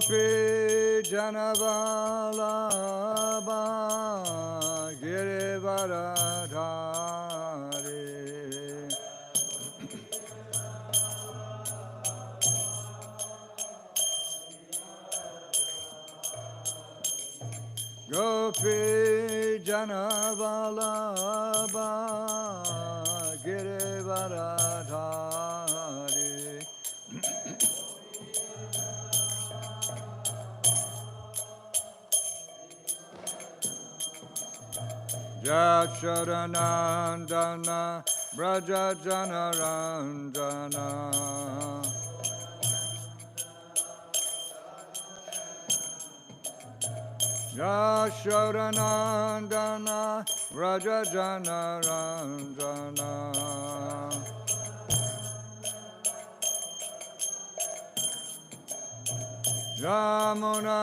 Gopi Janavalabha Girivaradhari Gopi Janavalabha Girivaradhari Jacharanandana Braja Janarandana Yashodanandana Raja Janarandana Yamuna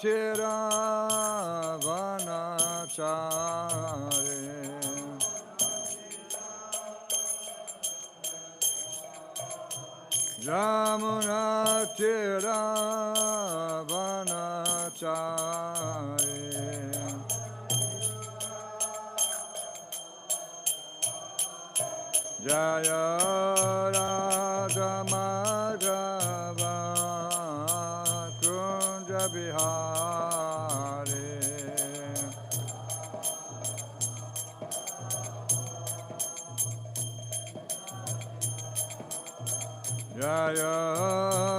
Tiravanachari Yamuna Tiravanachari Jaya Radha Madhava Kunja Bihari Jaya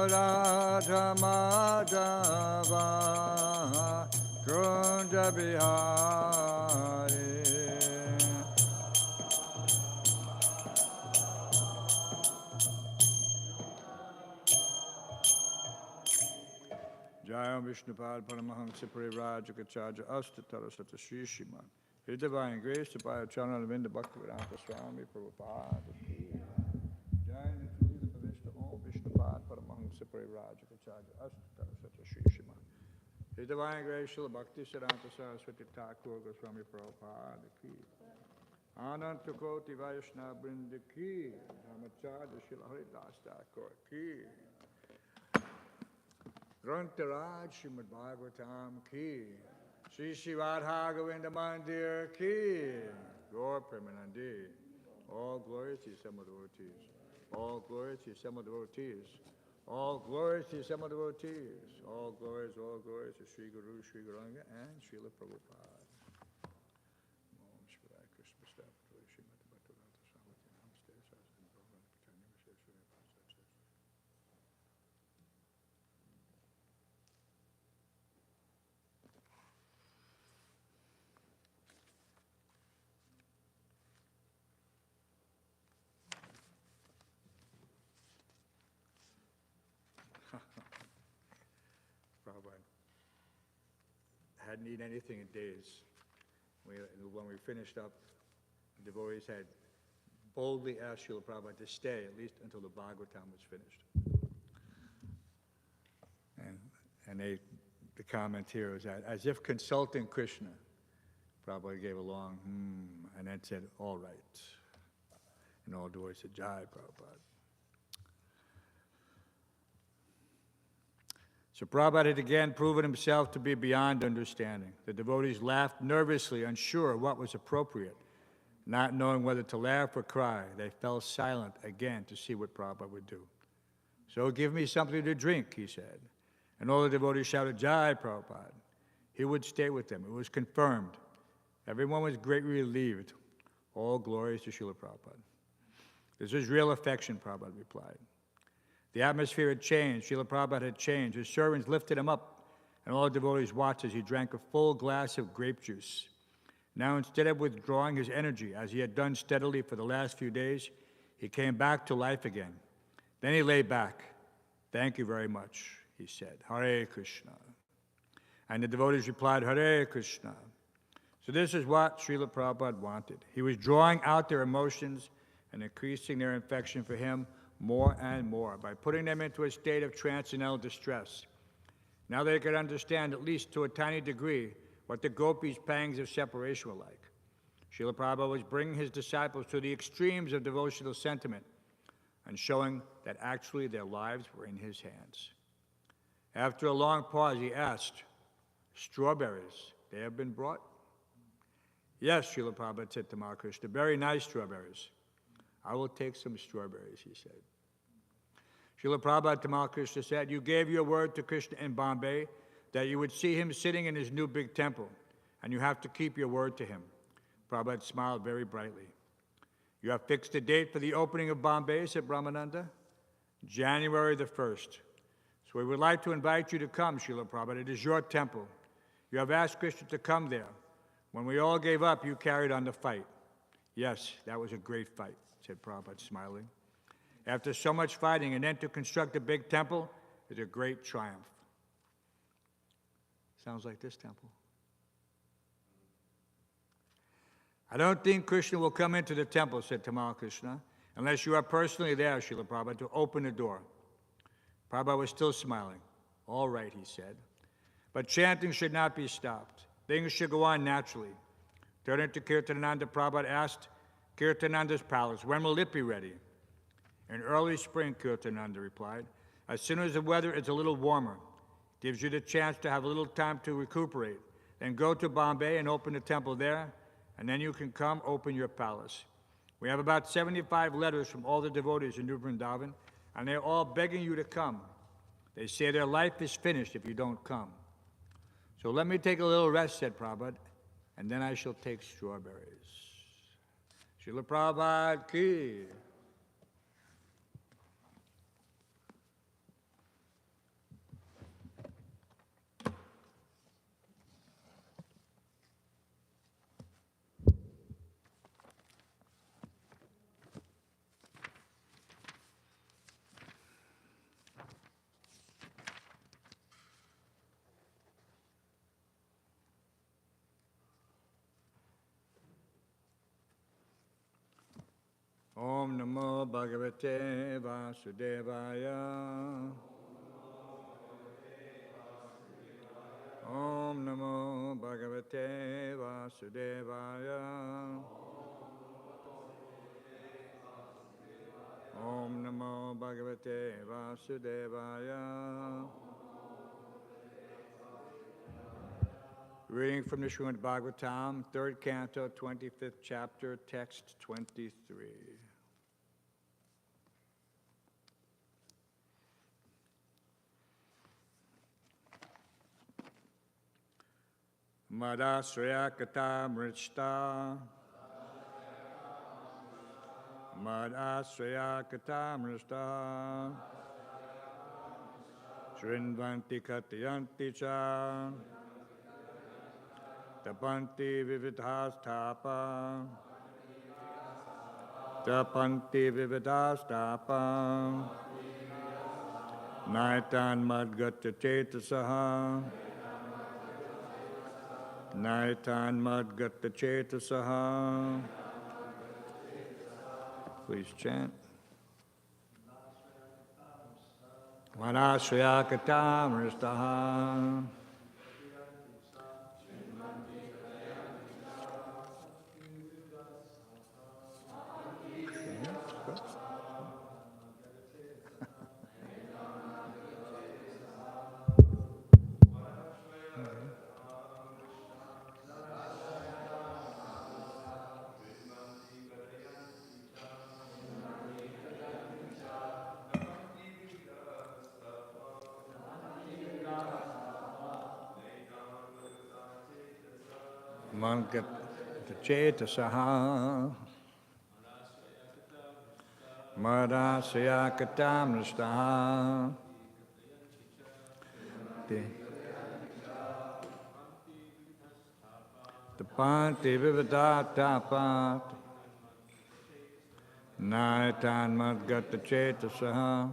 Radha Madhava Kunja Bihari Jaya Vishnupad Paramahamsa Parivrajakacharya Astatara Sata Shri Śrimad His Divine Grace to Bhaya Charana Vinda Bhaktivedanta Swami Prabhupada Jaya Nitulita Vishnu Om Vishnupad Paramahamsa Parivrajakacharya Astatara Sata Shri Śrimad His Divine Grace Srila Bhakti Siddhanta Saraswati Thakur Goswami Prabhupada Ki Ananta Koti Vaishnava Brinda Ki Dhamacharya Srila Haridas Thakur Ki Grantharaj Śrimad Bhāgavatam Ki Sri Sri Radha Govinda Mandir Ki Gaur Premanandi All glory to Sama devotees. All glory to Sama devotees. All glory to Sama devotees. All glories to Sri Guru, Sri Gauranga, and Srila Prabhupada. Om Shivaya Krishna Stapaturi Śrimad Bhaktivedanta Swami Namaste Saraswati Prabhupada Pachani Visheshwari Pasachari Prabhupada hadn't eaten anything in days. When we finished up, the devotees had boldly asked Srila Prabhupada to stay at least until the Bhāgavatam was finished. And the comment here was that as if consulting Krishna, Prabhupada gave a long and then said, all right. And all devotees said, Jai Prabhupada. So Prabhupada had again proven himself to be beyond understanding. The devotees laughed nervously, unsure what was appropriate. Not knowing whether to laugh or cry, they fell silent again to see what Prabhupada would do. So give me something to drink, he said. And all the devotees shouted, Jai Prabhupada. He would stay with them. It was confirmed. Everyone was greatly relieved. All glories to Srila Prabhupada. This is real affection, Prabhupada replied. The atmosphere had changed. Srila Prabhupada had changed. His servants lifted him up, and all the devotees watched as he drank a full glass of grape juice. Now, instead of withdrawing his energy, as he had done steadily for the last few days, he came back to life again. Then he lay back. Thank you very much, he said. Hare Krishna. And the devotees replied, Hare Krishna. So this is what Srila Prabhupada wanted. He was drawing out their emotions and increasing their affection for him more and more by putting them into a state of transcendental distress. Now they could understand, at least to a tiny degree, what the gopis' pangs of separation were like. Srila Prabhupada was bringing his disciples to the extremes of devotional sentiment and showing that actually their lives were in his hands. After a long pause, he asked, strawberries, they have been brought? Yes, Srila Prabhupada said to Mahakrishna, very nice strawberries. I will take some strawberries, he said. Srila Prabhupada to Mahakrishna said, you gave your word to Krishna in Bombay that you would see him sitting in his new big temple, and you have to keep your word to him. Prabhupada smiled very brightly. You have fixed a date for the opening of Bombay, said Brahmananda? January the 1st. So we would like to invite you to come, Srila Prabhupada. It is your temple. You have asked Krishna to come there. When we all gave up, you carried on the fight. Yes, that was a great fight, said Prabhupada, smiling. After so much fighting, and then to construct a big temple is a great triumph. Sounds like this temple. I don't think Krishna will come into the temple, said Tamal Krishna, unless you are personally there, Srila Prabhupada, to open the door. Prabhupada was still smiling. All right, he said. But chanting should not be stopped. Things should go on naturally. Turning to Kirtananda, Prabhupada asked Kirtananda's palace, when will it be ready? In early spring, Kirtananda replied, as soon as the weather is a little warmer. Gives you the chance to have a little time to recuperate. Then go to Bombay and open the temple there, and then you can come open your palace. We have about 75 letters from all the devotees in New Vrindavan, and they're all begging you to come. They say their life is finished if you don't come. So let me take a little rest, said Prabhupada, and then I shall take strawberries. Srila Prabhupada ki. Om Namo Bhagavate Vasudevaya. Om Namo Bhagavate Vasudevaya. Om Namo Bhagavate Vasudevaya. Reading from the Śrimad Bhāgavatam, 3rd Canto, 25th Chapter, Text 23. Madasraya kata mrishta. Madasraya kata mrishta. Shrinvanti katayanti cha. Tapanti vividhastapa. Tapanti vividhastapa. Naitan madgata chetasaha. Naitan madgata chetasaha. Please chant. Manashraya katamristaha. Mangat chetasaha. Madasya katamristaha. Tapanti vividhatapat. Naitan madgata chetasaha.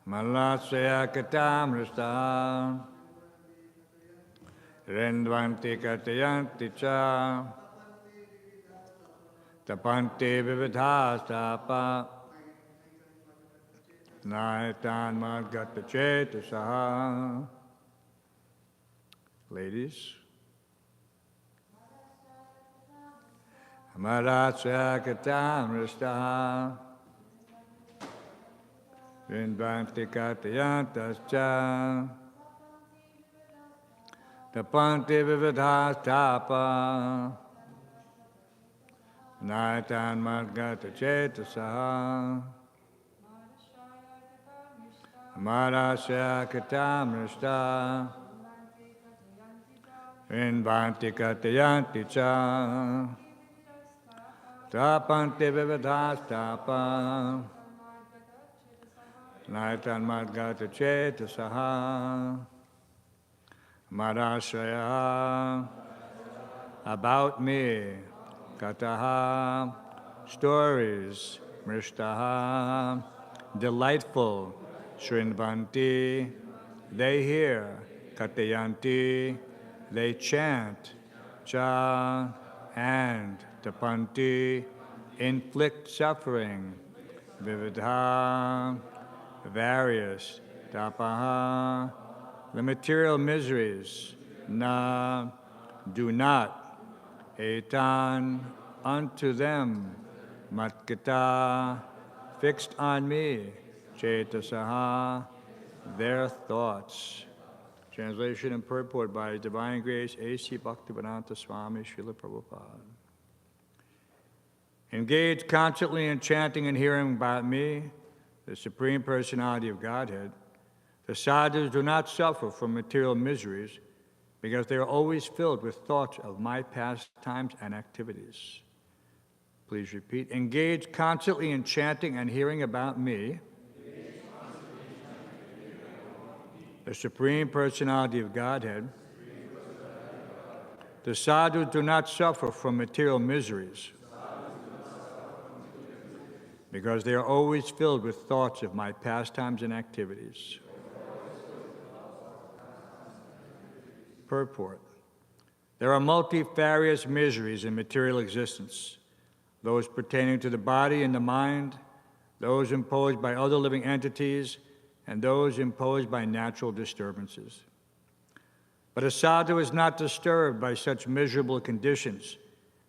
Malasya katamristaha. Rendvanti katayanti cha. Tapanti vividhastapa. Naitan madgata chetasaha. Ladies. Amarasya katamristaha. Vinvanti Katayantascha Tapanti Vividhastapa Naitan Madgata Chetasaha Amarasya Katamrishta Vinvanti Katayanti Cha Tapanti Vividhastapa Naitan Madgata Chetasaha Marashraya about me, Kataha, stories, Mrishtaha, delightful, Shrinvanti, they hear, Katayanti, they chant, Cha, and Tapanti, inflict suffering, Vividha, various, Tapaha, the material miseries, Na, do not, Etan, unto them, Matkita, fixed on me, Chetasaha, their thoughts. Translation and purport by His Divine Grace, A.C. Bhaktivedanta Swami Srila Prabhupada. Engage constantly in chanting and hearing about me, the Supreme Personality of Godhead. The sadhus do not suffer from material miseries because they are always filled with thoughts of my pastimes and activities. Please repeat. Engage constantly in chanting and hearing about me, the Supreme Personality of Godhead. The sadhus do not suffer from material miseries because they are always filled with thoughts of my pastimes and activities. Purport. There are multifarious miseries in material existence, those pertaining to the body and the mind, those imposed by other living entities, and those imposed by natural disturbances. But a sadhu is not disturbed by such miserable conditions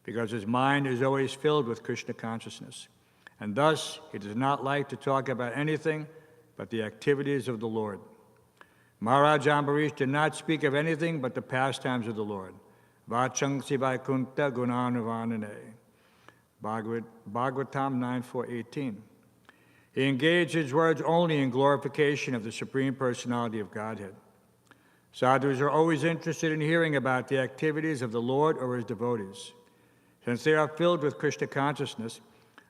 because his mind is always filled with Krishna consciousness, and thus he does not like to talk about anything but the activities of the Lord. Maharaj Ambarish did not speak of anything but the pastimes of the Lord. Vachangsi Vaikunta Gunanuvanane. Bhagavatam 9.4.18. He engaged his words only in glorification of the Supreme Personality of Godhead. Sadhus are always interested in hearing about the activities of the Lord or his devotees. Since they are filled with Krishna consciousness,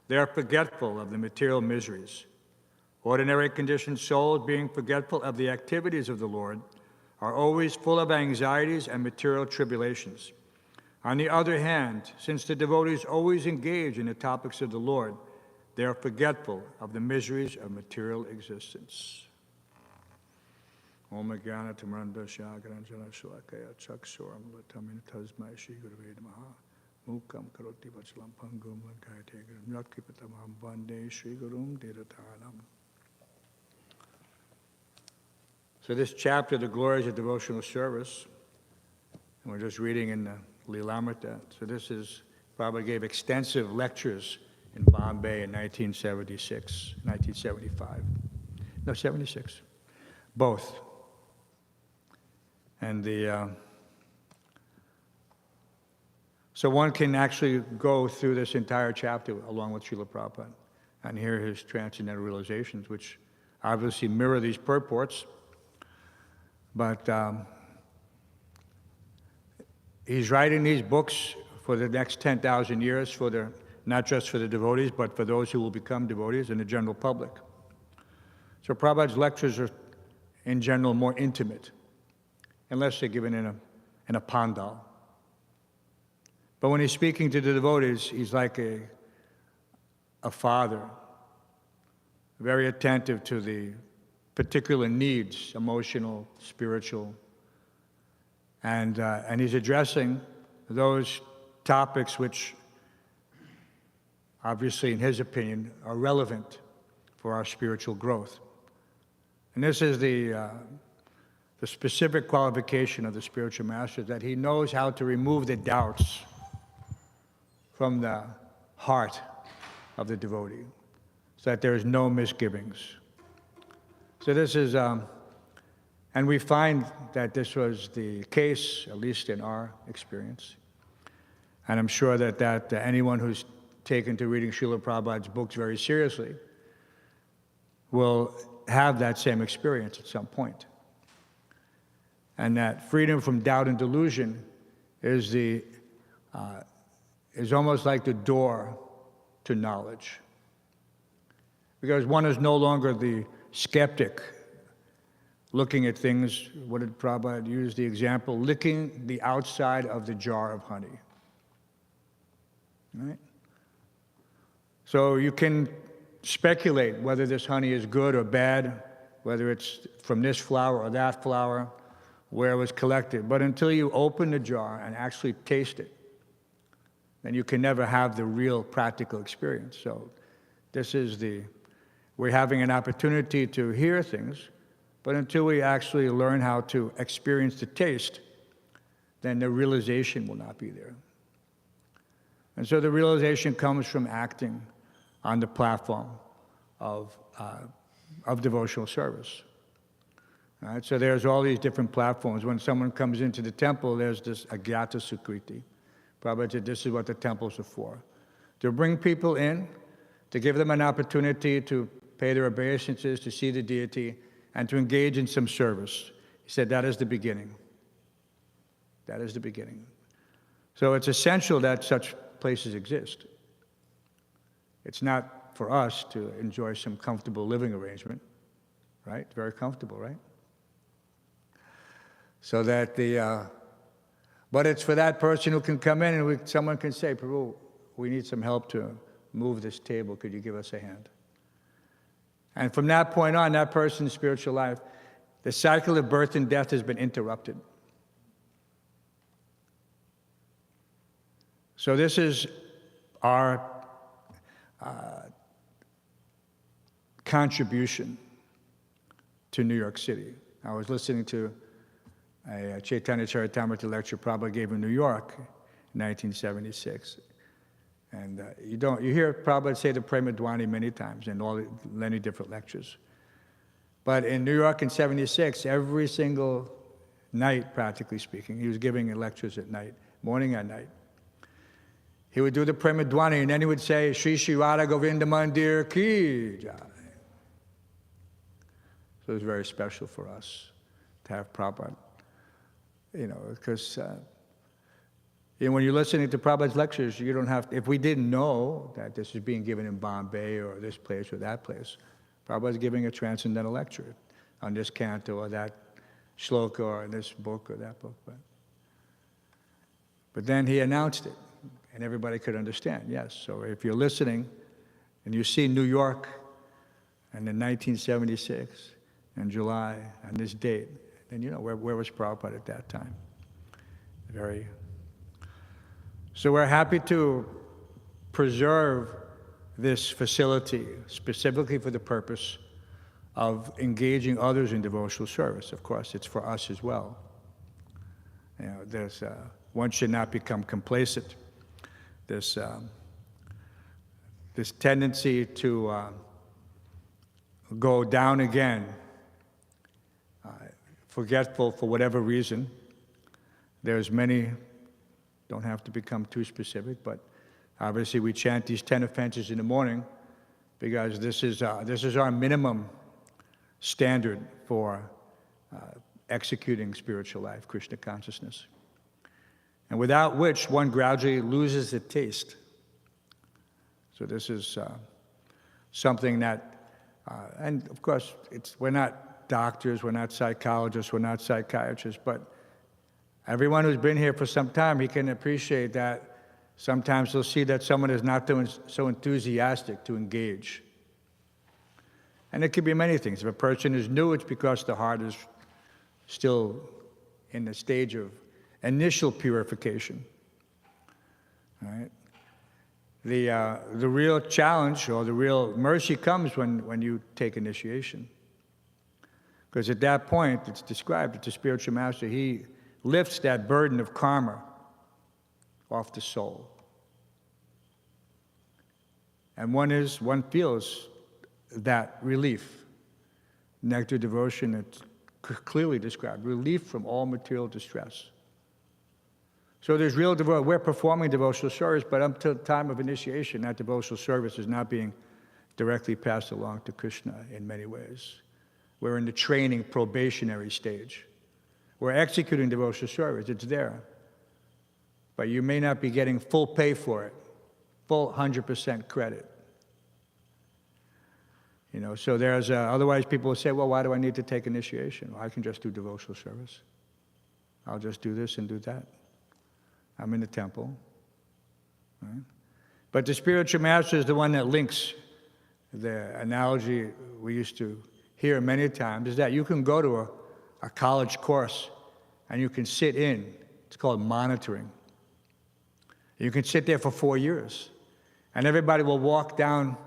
they are forgetful of the material miseries. Ordinary conditioned souls, being forgetful of the activities of the Lord, are always full of anxieties and material tribulations. On the other hand, since the devotees always engage in the topics of the Lord, they are forgetful of the miseries of material existence. Om Jnana Tamranda Shakaranjana Shalakaya Chaksuram Latamin Tasmai Shri Gurave Namaha Mukam Karoti Vachalam Pangum Lankayate Gurum Yatkipatamam Vande Shri Gurum Dedatanam. So this chapter, the glories of devotional service, and we're just reading in the Lilamrita. So this is, Prabhupada gave extensive lectures in Bombay in 1976, 1975. No, 76. Both. And so one can actually go through this entire chapter along with Srila Prabhupada and hear his transcendental realizations, which obviously mirror these purports. But he's writing these books for the next 10,000 years, not just for the devotees, but for those who will become devotees and the general public. So Prabhupada's lectures are, in general, more intimate, unless they're given in a pandal. But when he's speaking to the devotees, he's like a father, very attentive to the particular needs, emotional, spiritual, and he's addressing those topics which, obviously, in his opinion, are relevant for our spiritual growth. And this is the specific qualification of the spiritual master, that he knows how to remove the doubts from the heart of the devotee, so that there is no misgivings. So this is, and we find that this was the case, at least in our experience. And I'm sure that anyone who's taken to reading Srila Prabhupada's books very seriously will have that same experience at some point. And that freedom from doubt and delusion is almost like the door to knowledge. Because one is no longer the skeptic looking at things. What did Prabhupada use the example? Licking the outside of the jar of honey. Right? So you can speculate whether this honey is good or bad, whether it's from this flower or that flower, where it was collected. But until you open the jar and actually taste it, then you can never have the real practical experience. So we're having an opportunity to hear things, but until we actually learn how to experience the taste, then the realization will not be there. And so the realization comes from acting on the platform of devotional service. All right? So there's all these different platforms. When someone comes into the temple, there's this agyata sukriti. Prabhupada said this is what the temples are for. To bring people in, to give them an opportunity to pay their obeisances, to see the deity, and to engage in some service. He said that is the beginning. That is the beginning. So it's essential that such places exist. It's not for us to enjoy some comfortable living arrangement, right? Very comfortable, right? So that but it's for that person who can come in and someone can say, Prabhu, we need some help to move this table. Could you give us a hand? And from that point on, that person's spiritual life, the cycle of birth and death has been interrupted. So this is our contribution to New York City. I was listening to a Chaitanya Charitamrita lecture Prabhupada gave in New York in 1976. And you hear Prabhupada say the Prema Dwani many times in many different lectures. But in New York in 76, every single night, practically speaking, he was giving lectures at night, morning and night. He would do the Prema Dwani, and then he would say, Shri Shri Radha Govinda Mandir Ki Jai. So it was very special for us to have Prabhupada, because when you're listening to Prabhupada's lectures, you don't have to, if we didn't know that this is being given in Bombay or this place or that place, Prabhupada's giving a transcendental lecture on this canto or that shloka or this book or that book. But then he announced it, and everybody could understand, yes. So if you're listening and you see New York and in 1976 in July on this date, then you know where was Prabhupada at that time. So we're happy to preserve this facility specifically for the purpose of engaging others in devotional service. Of course, it's for us as well. One should not become complacent. This tendency to go down again, forgetful for whatever reason. There's many. Don't have to become too specific, but obviously we chant these 10 offenses in the morning because this is our minimum standard for executing spiritual life, Krishna consciousness, and without which one gradually loses the taste. So this is something that, and of course, we're not doctors, we're not psychologists, we're not psychiatrists, but everyone who's been here for some time, he can appreciate that sometimes they'll see that someone is not so enthusiastic to engage. And it could be many things. If a person is new, it's because the heart is still in the stage of initial purification. All right? The real challenge or the real mercy comes when you take initiation. Because at that point, it's described that the spiritual master, he lifts that burden of karma off the soul. And one feels that relief Nectar devotion, it's clearly described, relief from all material distress. So there's real devotion. We're performing devotional service, but up to the time of initiation, that devotional service is not being directly passed along to Krishna in many ways. We're in the training probationary stage. We're executing devotional service, it's there. But you may not be getting full pay for it, full 100% credit. So there's, otherwise people will say, well, why do I need to take initiation? Well, I can just do devotional service. I'll just do this and do that. I'm in the temple. Right? But the spiritual master is the one that links. The analogy we used to hear many times is that you can go to a college course and you can sit in. It's called monitoring. You can sit there for 4 years, and everybody will walk down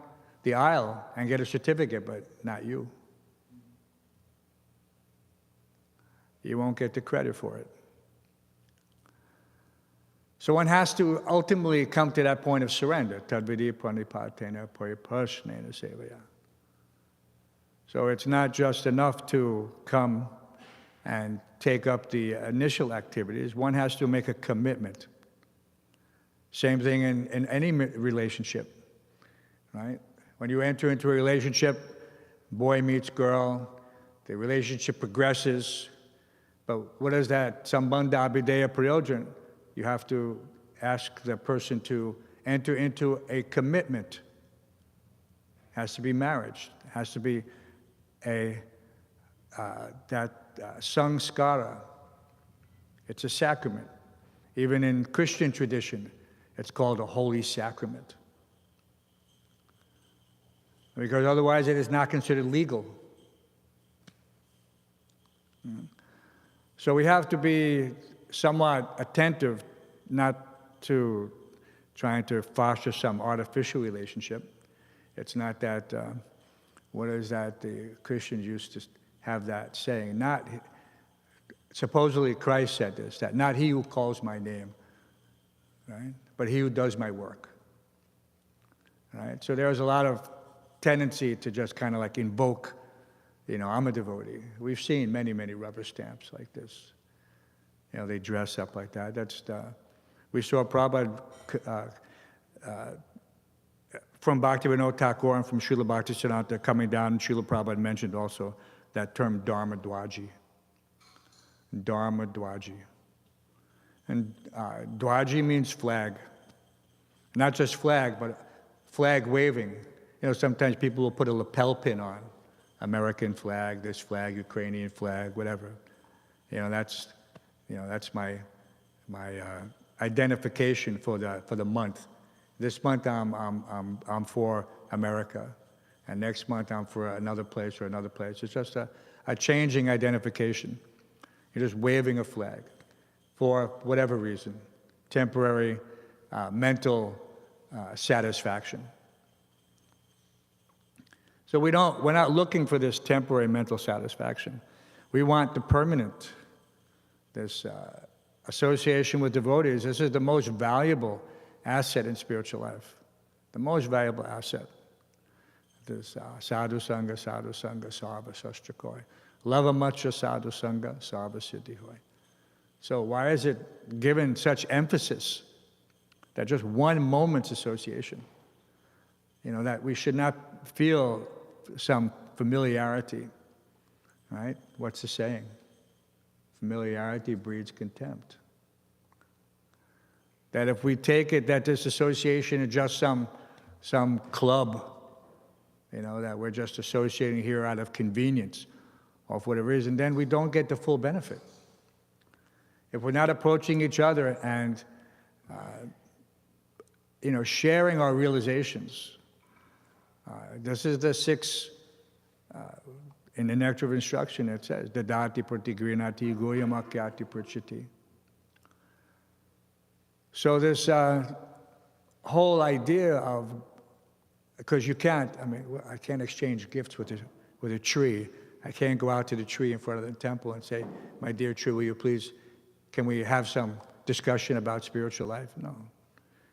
the aisle and get a certificate, but not you. You won't get the credit for it. So one has to ultimately come to that point of surrender. Tadvidi pranipatena paripashnena sevaya. So it's not just enough to come and take up the initial activities. One has to make a commitment. Same thing in any relationship, right? When you enter into a relationship, boy meets girl, the relationship progresses, but what is that? Sambandha abhideya prayojan. You have to ask the person to enter into a commitment. It has to be marriage. It has to be samskara. It's a sacrament. Even in Christian tradition, it's called a holy sacrament. Because otherwise it is not considered legal. So we have to be somewhat attentive, not to trying to foster some artificial relationship. It's not that, what is that, the Christians used to have that saying, not, supposedly Christ said this, that not he who calls my name, right, but he who does my work. Right? So there's a lot of tendency to just kind of like invoke, I'm a devotee. We've seen many, many rubber stamps like this. They dress up like that. We saw Prabhupada from Bhaktivinoda Thakur and from Srila Bhaktisiddhanta coming down, and Srila Prabhupada mentioned also that term Dharma Dwaji. Dharma Dwaji. And Dwaji means flag. Not just flag, but flag waving. Sometimes people will put a lapel pin on. American flag, this flag, Ukrainian flag, whatever. That's my identification for the month. This month I'm for America, and next month I'm for another place or another place. It's just a changing identification. You're just waving a flag for whatever reason, temporary mental satisfaction. So we're not looking for this temporary mental satisfaction. We want the permanent, this association with devotees. This is the most valuable asset in spiritual life, the most valuable asset. This sadhu sangha, sarva sastrakoi. Lava macha sadhu sangha, sarva siddhi hoy. So why is it given such emphasis that just one moment's association, that we should not feel some familiarity, right? What's the saying? Familiarity breeds contempt. That if we take it that this association is just some club, that we're just associating here out of convenience or for whatever reason, then we don't get the full benefit. If we're not approaching each other and sharing our realizations, this is the 6, in the Nectar of Instruction it says, Dadati pratigrinati goyamakyati prachiti. So this whole idea of, because you can't, I can't exchange gifts with a tree. I can't go out to the tree in front of the temple and say, my dear tree, will you please, can we have some discussion about spiritual life? No.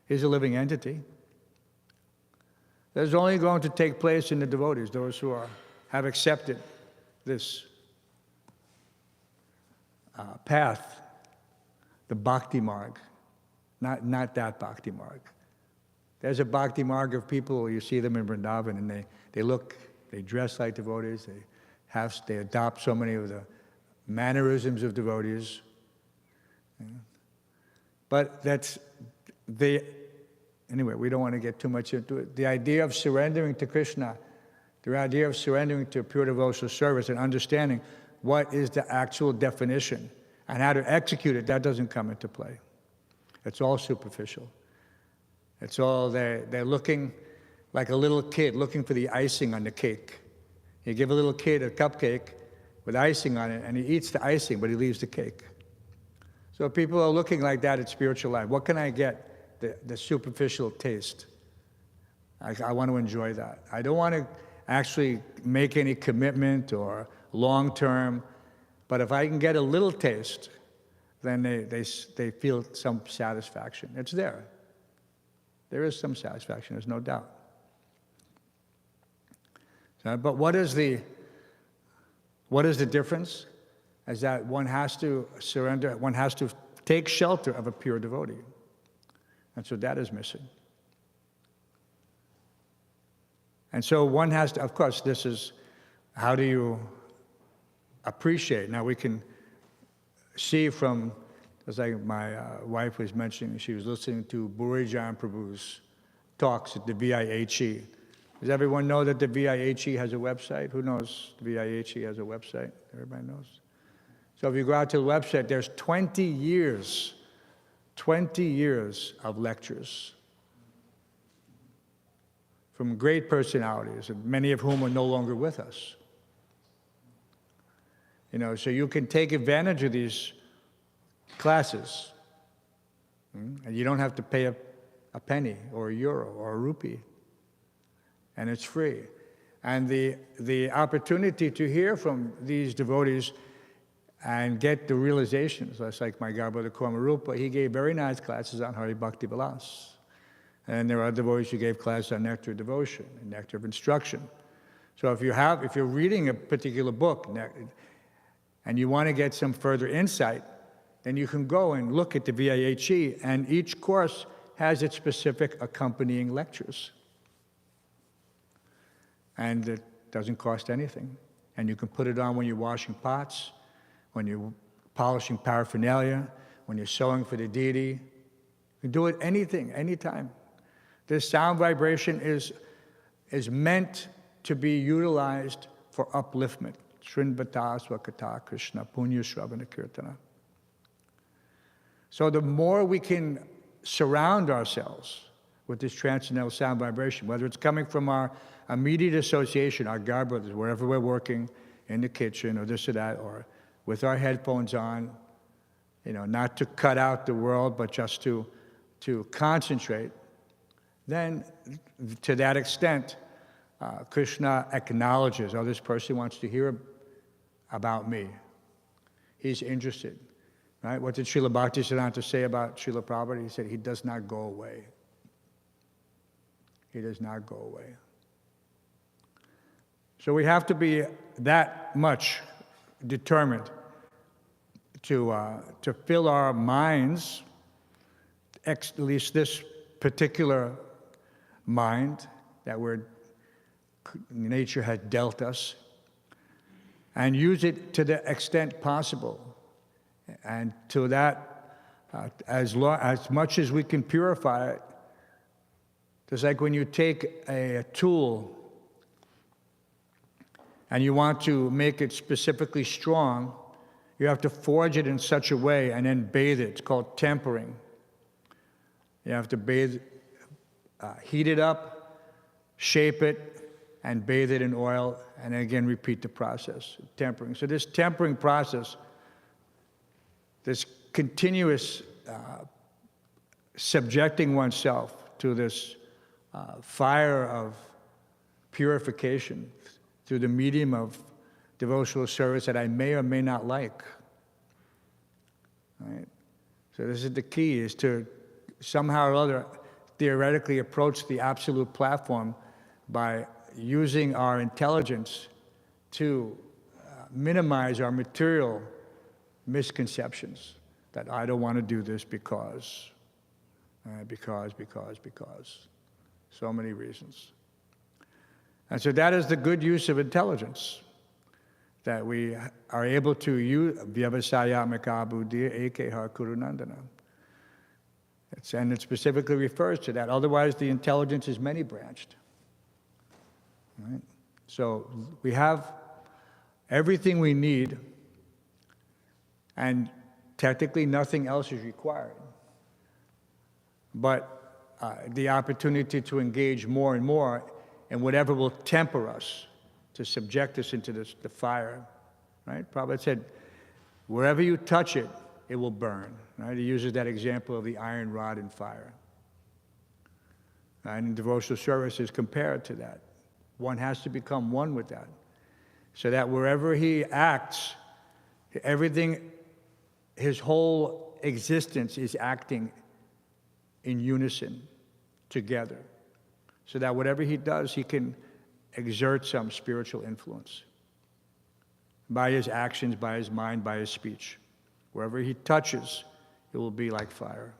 He's a living entity. That is only going to take place in the devotees, those who have accepted this path, the Bhakti Marg, not that Bhakti Marg. There's a Bhakti Marg of people, you see them in Vrindavan, and they dress like devotees, they adopt so many of the mannerisms of devotees. But anyway, we don't want to get too much into it. The idea of surrendering to Krishna, the idea of surrendering to pure devotional service and understanding what is the actual definition and how to execute it, that doesn't come into play. It's all superficial. It's all, they're looking like a little kid looking for the icing on the cake. You give a little kid a cupcake with icing on it, and he eats the icing, but he leaves the cake. So people are looking like that at spiritual life. What can I get? The superficial taste. I want to enjoy that. I don't want to actually make any commitment or long-term, but if I can get a little taste, then they feel some satisfaction. It's there. There is some satisfaction, there's no doubt. So, but what is the difference? Is that one has to surrender, one has to take shelter of a pure devotee. And so that is missing. And so one has to, of course, this is, how do you appreciate? Now we can see from, as my wife was mentioning, she was listening to Burijan Prabhu's talks at the VIHE. Does everyone know that the VIHE has a website? Who knows the VIHE has a website? Everybody knows. So if you go out to the website, there's 20 years of lectures from great personalities, and many of whom are no longer with us. So you can take advantage of these classes, and you don't have to pay a penny or a euro or a rupee, and it's free. And the opportunity to hear from these devotees and get the realizations, that's like my godbrother Hamsarupa, he gave very nice classes on Hari Bhakti Vilas. And there are devotees who gave classes on nectar of devotion and nectar of instruction. So if you're reading a particular book and you want to get some further insight, then you can go and look at the VIHE, and each course has its specific accompanying lectures. And it doesn't cost anything. And you can put it on when you're washing pots, when you're polishing paraphernalia, when you're sewing for the deity. You can do it anytime. This sound vibration is meant to be utilized for upliftment. Srinvata Swakata Krishna Punya Shravana Kirtana. So the more we can surround ourselves with this transcendental sound vibration, whether it's coming from our immediate association, our godbrothers, wherever we're working, in the kitchen or this or that, or with our headphones on, not to cut out the world, but just to concentrate, then to that extent, Krishna acknowledges, oh, this person wants to hear about me. He's interested. Right? What did Srila Bhaktisiddhanta say about Srila Prabhupada? He said, he does not go away. He does not go away. So we have to be that much determined to fill our minds, at least this particular mind that nature has dealt us, and use it to the extent possible. And to that, as much as we can purify it, just like when you take a tool and you want to make it specifically strong, you have to forge it in such a way and then bathe it. It's called tempering. You have to bathe, heat it up, shape it, and bathe it in oil, and then again repeat the process, tempering. So this tempering process, this continuous subjecting oneself to this fire of purification through the medium of devotional service that I may or may not like. Right? So this is the key, is to somehow or other theoretically approach the absolute platform by using our intelligence to minimize our material misconceptions, that I don't want to do this because. So many reasons. And so that is the good use of intelligence, that we are able to use vyavasayamika buddhiya ekeha kurunandana. And it specifically refers to that. Otherwise, the intelligence is many-branched. Right? So we have everything we need, and technically nothing else is required. But the opportunity to engage more and more in whatever will temper us, to subject us into the fire. Right? Prabhupada said, wherever you touch it, it will burn. Right? He uses that example of the iron rod and fire. And devotional service is compared to that. One has to become one with that. So that wherever he acts, everything, his whole existence is acting in unison, together. So that whatever he does, he can exert some spiritual influence. By his actions, by his mind, by his speech. Wherever he touches, it will be like fire.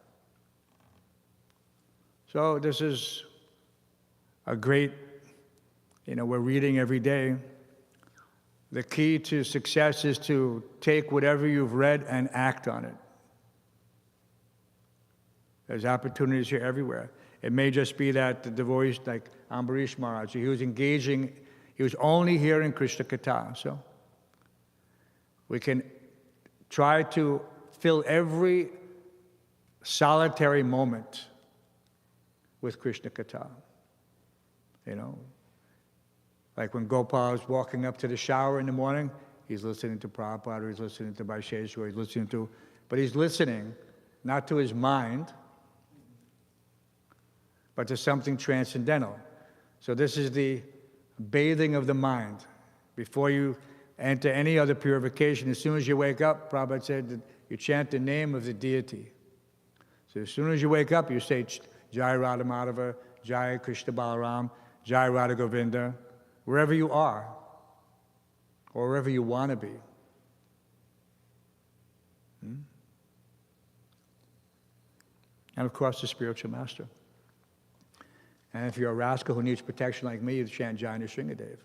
So this is a great, we're reading every day. The key to success is to take whatever you've read and act on it. There's opportunities here everywhere. It may just be that the devotees, like Ambarish Maharaj, he was engaging, he was only hearing Krishna Katha. So we can try to fill every solitary moment with Krishna Katha. Like when Gopal is walking up to the shower in the morning, he's listening to Prabhupada, or he's listening to Vaisheshwar, but he's listening not to his mind, but to something transcendental. So this is the bathing of the mind. Before you enter any other purification, as soon as you wake up, Prabhupada said that you chant the name of the deity. So as soon as you wake up, you say, Jai Radha Madhava, Jai Krishna Balaram, Jai Radha Govinda, wherever you are, or wherever you want to be. And of course, the spiritual master. And if you're a rascal who needs protection like me, you chant Jai Nrsingadev.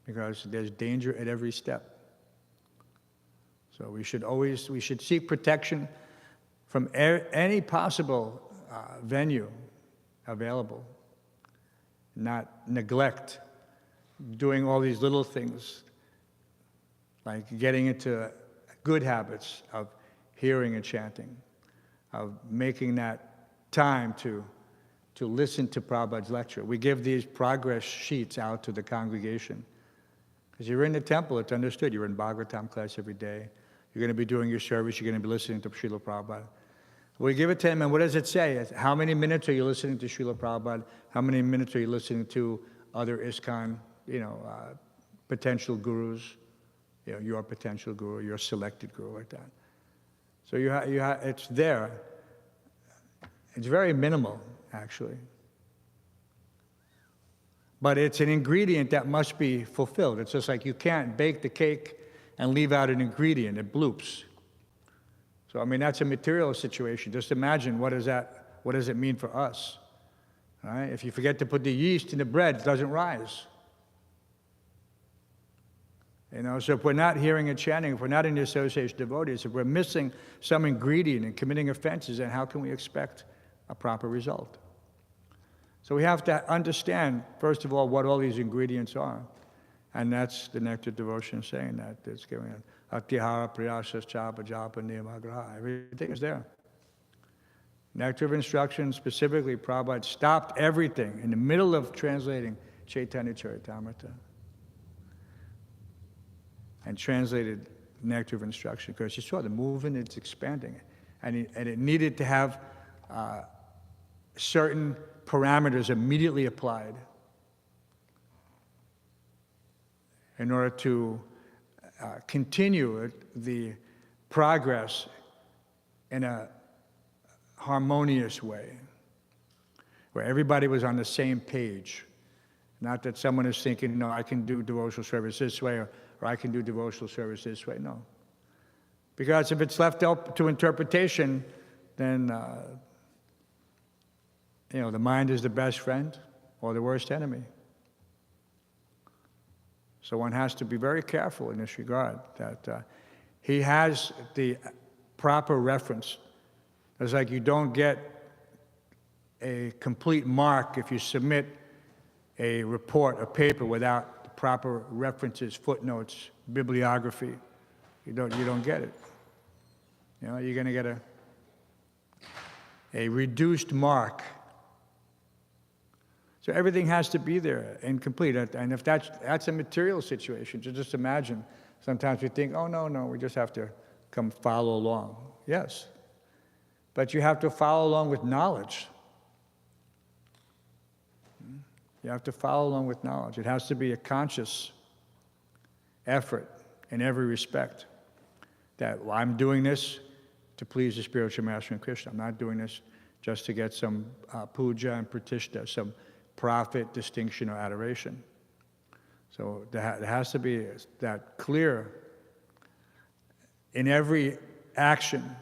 Because there's danger at every step. So we should seek protection from any possible venue available. Not neglect doing all these little things, like getting into good habits of hearing and chanting, of making that time to listen to Prabhupada's lecture. We give these progress sheets out to the congregation. Because you're in the temple, it's understood. You're in Bhāgavatam class every day. You're going to be doing your service. You're going to be listening to Srila Prabhupada. We give it to him, and what does it say? How many minutes are you listening to Srila Prabhupada? How many minutes are you listening to other ISKCON, potential gurus? Your potential guru, your selected guru, like that. So it's there. It's very minimal, actually. But it's an ingredient that must be fulfilled. It's just like you can't bake the cake and leave out an ingredient. It bloops. So, that's a material situation. Just imagine what does it mean for us? All right? If you forget to put the yeast in the bread, it doesn't rise. So if we're not hearing and chanting, if we're not in the association of devotees, if we're missing some ingredient and committing offenses, then how can we expect a proper result? So we have to understand, first of all, what all these ingredients are. And that's the Nectar Devotion saying that. It's giving it. Atihara, Priyasa, Chapa, Japa, Niyamagraha. Everything is there. Nectar of Instruction, specifically, Prabhupada stopped everything in the middle of translating Chaitanya Charitamrita and translated Nectar of Instruction because he saw the movement, it's expanding. And it needed to have certain parameters immediately applied in order to continue the progress in a harmonious way, where everybody was on the same page Not that someone is thinking, no, I can do devotional service this way, or I can do devotional service this way. No. Because if it's left up to interpretation, then, the mind is the best friend or the worst enemy. So one has to be very careful in this regard, that he has the proper reference. It's like you don't get a complete mark if you submit a report, a paper, without the proper references, footnotes, bibliography. You don't get it. You're going to get a reduced mark. So everything has to be there and complete. And if that's a material situation, so just imagine. Sometimes we think, oh, no, we just have to come follow along. Yes. But you have to follow along with knowledge. You have to follow along with knowledge. It has to be a conscious effort in every respect. That I'm doing this to please the spiritual master in Krishna. I'm not doing this just to get some puja and pratishta, some profit, distinction, or adoration. So there has to be that clear in every action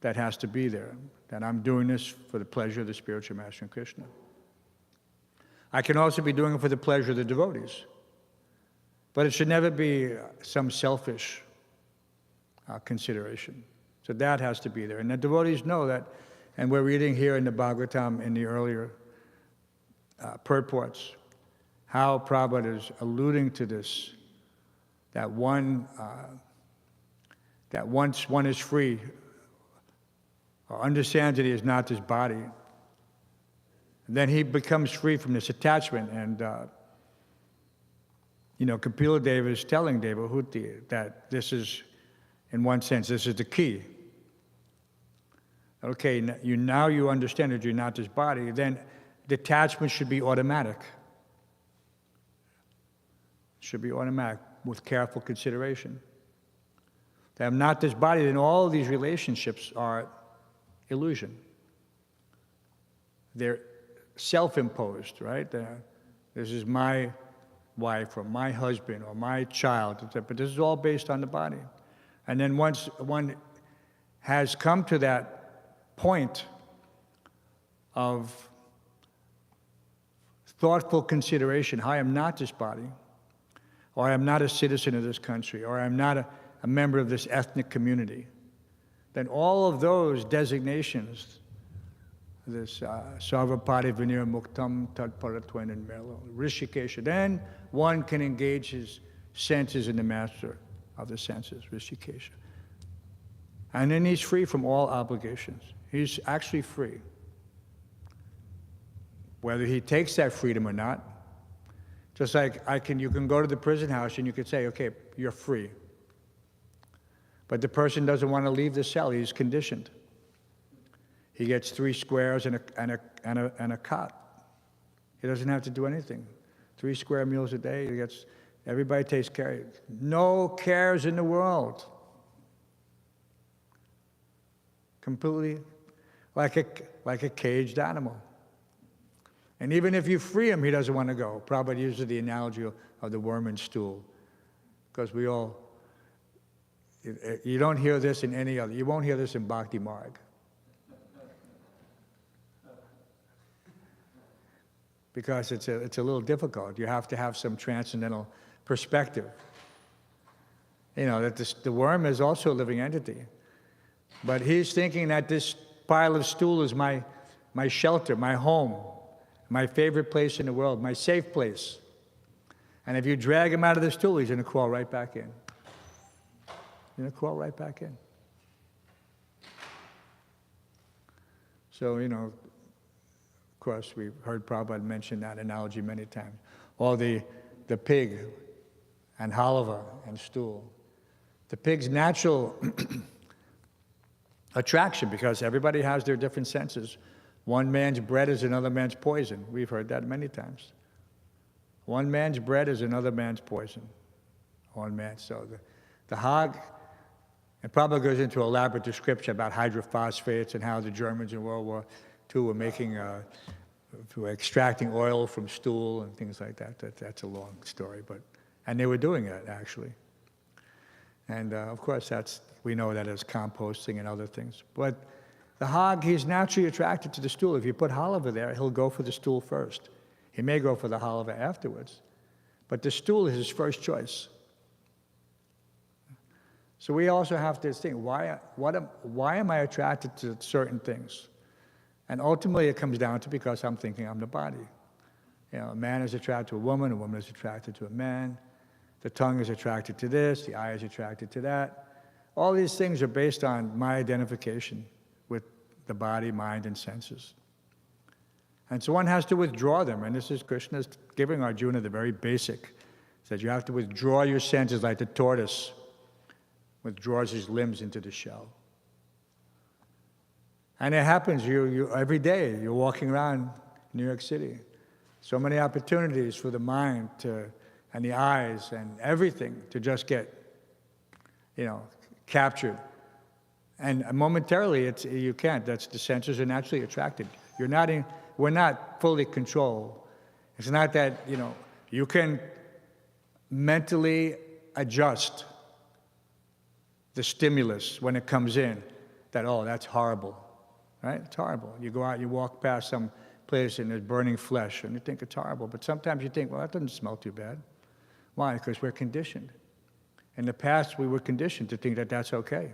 that has to be there, that I'm doing this for the pleasure of the spiritual master in Krishna. I can also be doing it for the pleasure of the devotees, but it should never be some selfish consideration. So that has to be there. And the devotees know that, and we're reading here in the Bhāgavatam in the earlier purports, how Prabhupada is alluding to this, that that once one is free, or understands that he is not this body, then he becomes free from this attachment. And, Kapila Deva is telling Devahuti that this is, in one sense, this is the key. Okay, now you understand that you're not this body, then detachment should be automatic. It should be automatic with careful consideration. That I'm not this body, then all of these relationships are illusion. They're self-imposed, right? This is my wife or my husband or my child, but this is all based on the body. And then once one has come to that point of thoughtful consideration, I am not this body, or I am not a citizen of this country, or I am not a member of this ethnic community, then all of those designations, this Sarvapati Vinir Muktam Tadparatwen and Melo, Rishikesha, then one can engage his senses in the master of the senses, Rishikesha. And then he's free from all obligations. He's actually free. Whether he takes that freedom or not, just like you can go to the prison house and you could say, okay, you're free. But the person doesn't want to leave the cell, he's conditioned. He gets 3 squares and a cot. He doesn't have to do anything. 3 square meals a day, everybody takes care of it. No cares in the world. Completely like a caged animal. And even if you free him, he doesn't want to go. Prabhupada uses the analogy of the worm and stool. Because you don't hear this in any other, you won't hear this in Bhakti Marg. Because it's a little difficult. You have to have some transcendental perspective. That the worm is also a living entity. But he's thinking that this pile of stool is my shelter, my home, my favorite place in the world, my safe place. And if you drag him out of the stool, he's going to crawl right back in. He's going to crawl right back in. So, of course, we've heard Prabhupada mention that analogy many times. Or the pig and halava and stool. The pig's natural attraction, because everybody has their different senses. One man's bread is another man's poison. We've heard that many times. One man's bread is another man's poison. One man. So the hog, and Prabhupada goes into elaborate description about hydrophosphates and how the Germans in World War II were making extracting oil from stool and things like that. That's a long story, and they were doing it, actually. And of course, we know that as composting and other things. But the hog, he's naturally attracted to the stool. If you put halava there, he'll go for the stool first. He may go for the halava afterwards, but the stool is his first choice. So we also have to think, why am I attracted to certain things? And ultimately it comes down to because I'm thinking I'm the body. A man is attracted to a woman is attracted to a man, the tongue is attracted to this, the eye is attracted to that. All these things are based on my identification with the body, mind, and senses. And so one has to withdraw them, and this is Krishna's giving Arjuna the very basic. He says you have to withdraw your senses like the tortoise withdraws his limbs into the shell. And it happens you every day. You're walking around New York City. So many opportunities for the mind and the eyes and everything to just get, captured. And momentarily, you can't. The senses are naturally attracted. We're not fully controlled. It's not that, you can mentally adjust the stimulus when it comes in, that, oh, that's horrible, right? It's horrible. You go out, you walk past some place and there's burning flesh, and you think it's horrible. But sometimes you think, well, that doesn't smell too bad. Why? Because we're conditioned. In the past, we were conditioned to think that that's okay.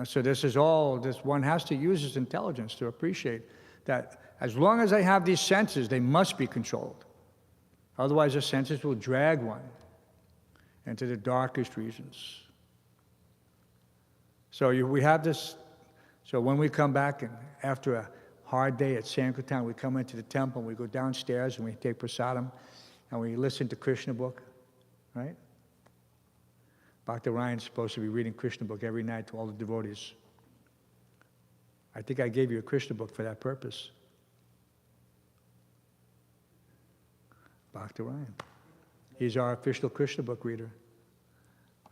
So one has to use his intelligence to appreciate that as long as I have these senses, they must be controlled. Otherwise, the senses will drag one into the darkest regions. So we have this. So when we come back and after a hard day at Sankirtan, we come into the temple, and we go downstairs and we take prasadam and we listen to Krishna book, right? Dr. Ryan's supposed to be reading Krishna book every night to all the devotees. I think I gave you a Krishna book for that purpose. Dr. Ryan. He's our official Krishna book reader.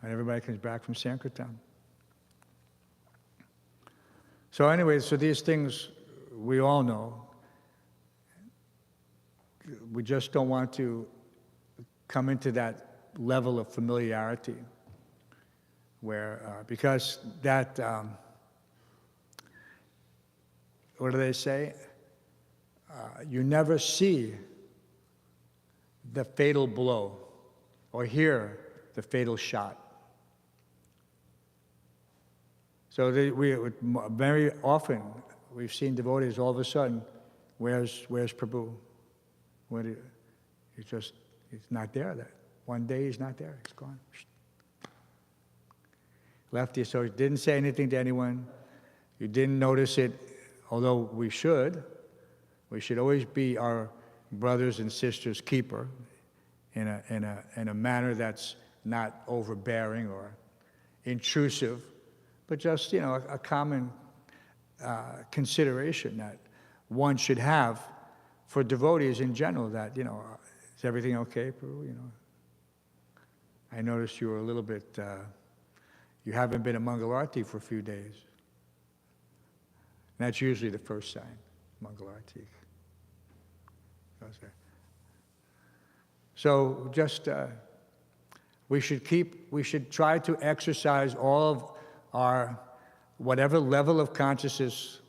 And everybody comes back from Sankirtan. So anyway, these things we all know. We just don't want to come into that level of familiarity where, because that, what do they say? You never see the fatal blow or hear the fatal shot. So very often we've seen devotees all of a sudden, where's Prabhu? He's not there. That one day he's not there. He's gone. Left you, so he didn't say anything to anyone. You didn't notice it, although we should. We should always be our brothers and sisters' keeper in a manner that's not overbearing or intrusive, but just a common consideration that one should have for devotees in general. That is everything okay, Prabhu? I noticed you were a little bit. You haven't been at Mangal Arati for a few days. And that's usually the first sign, Mangal Arati. So just we should try to exercise all of our whatever level of consciousness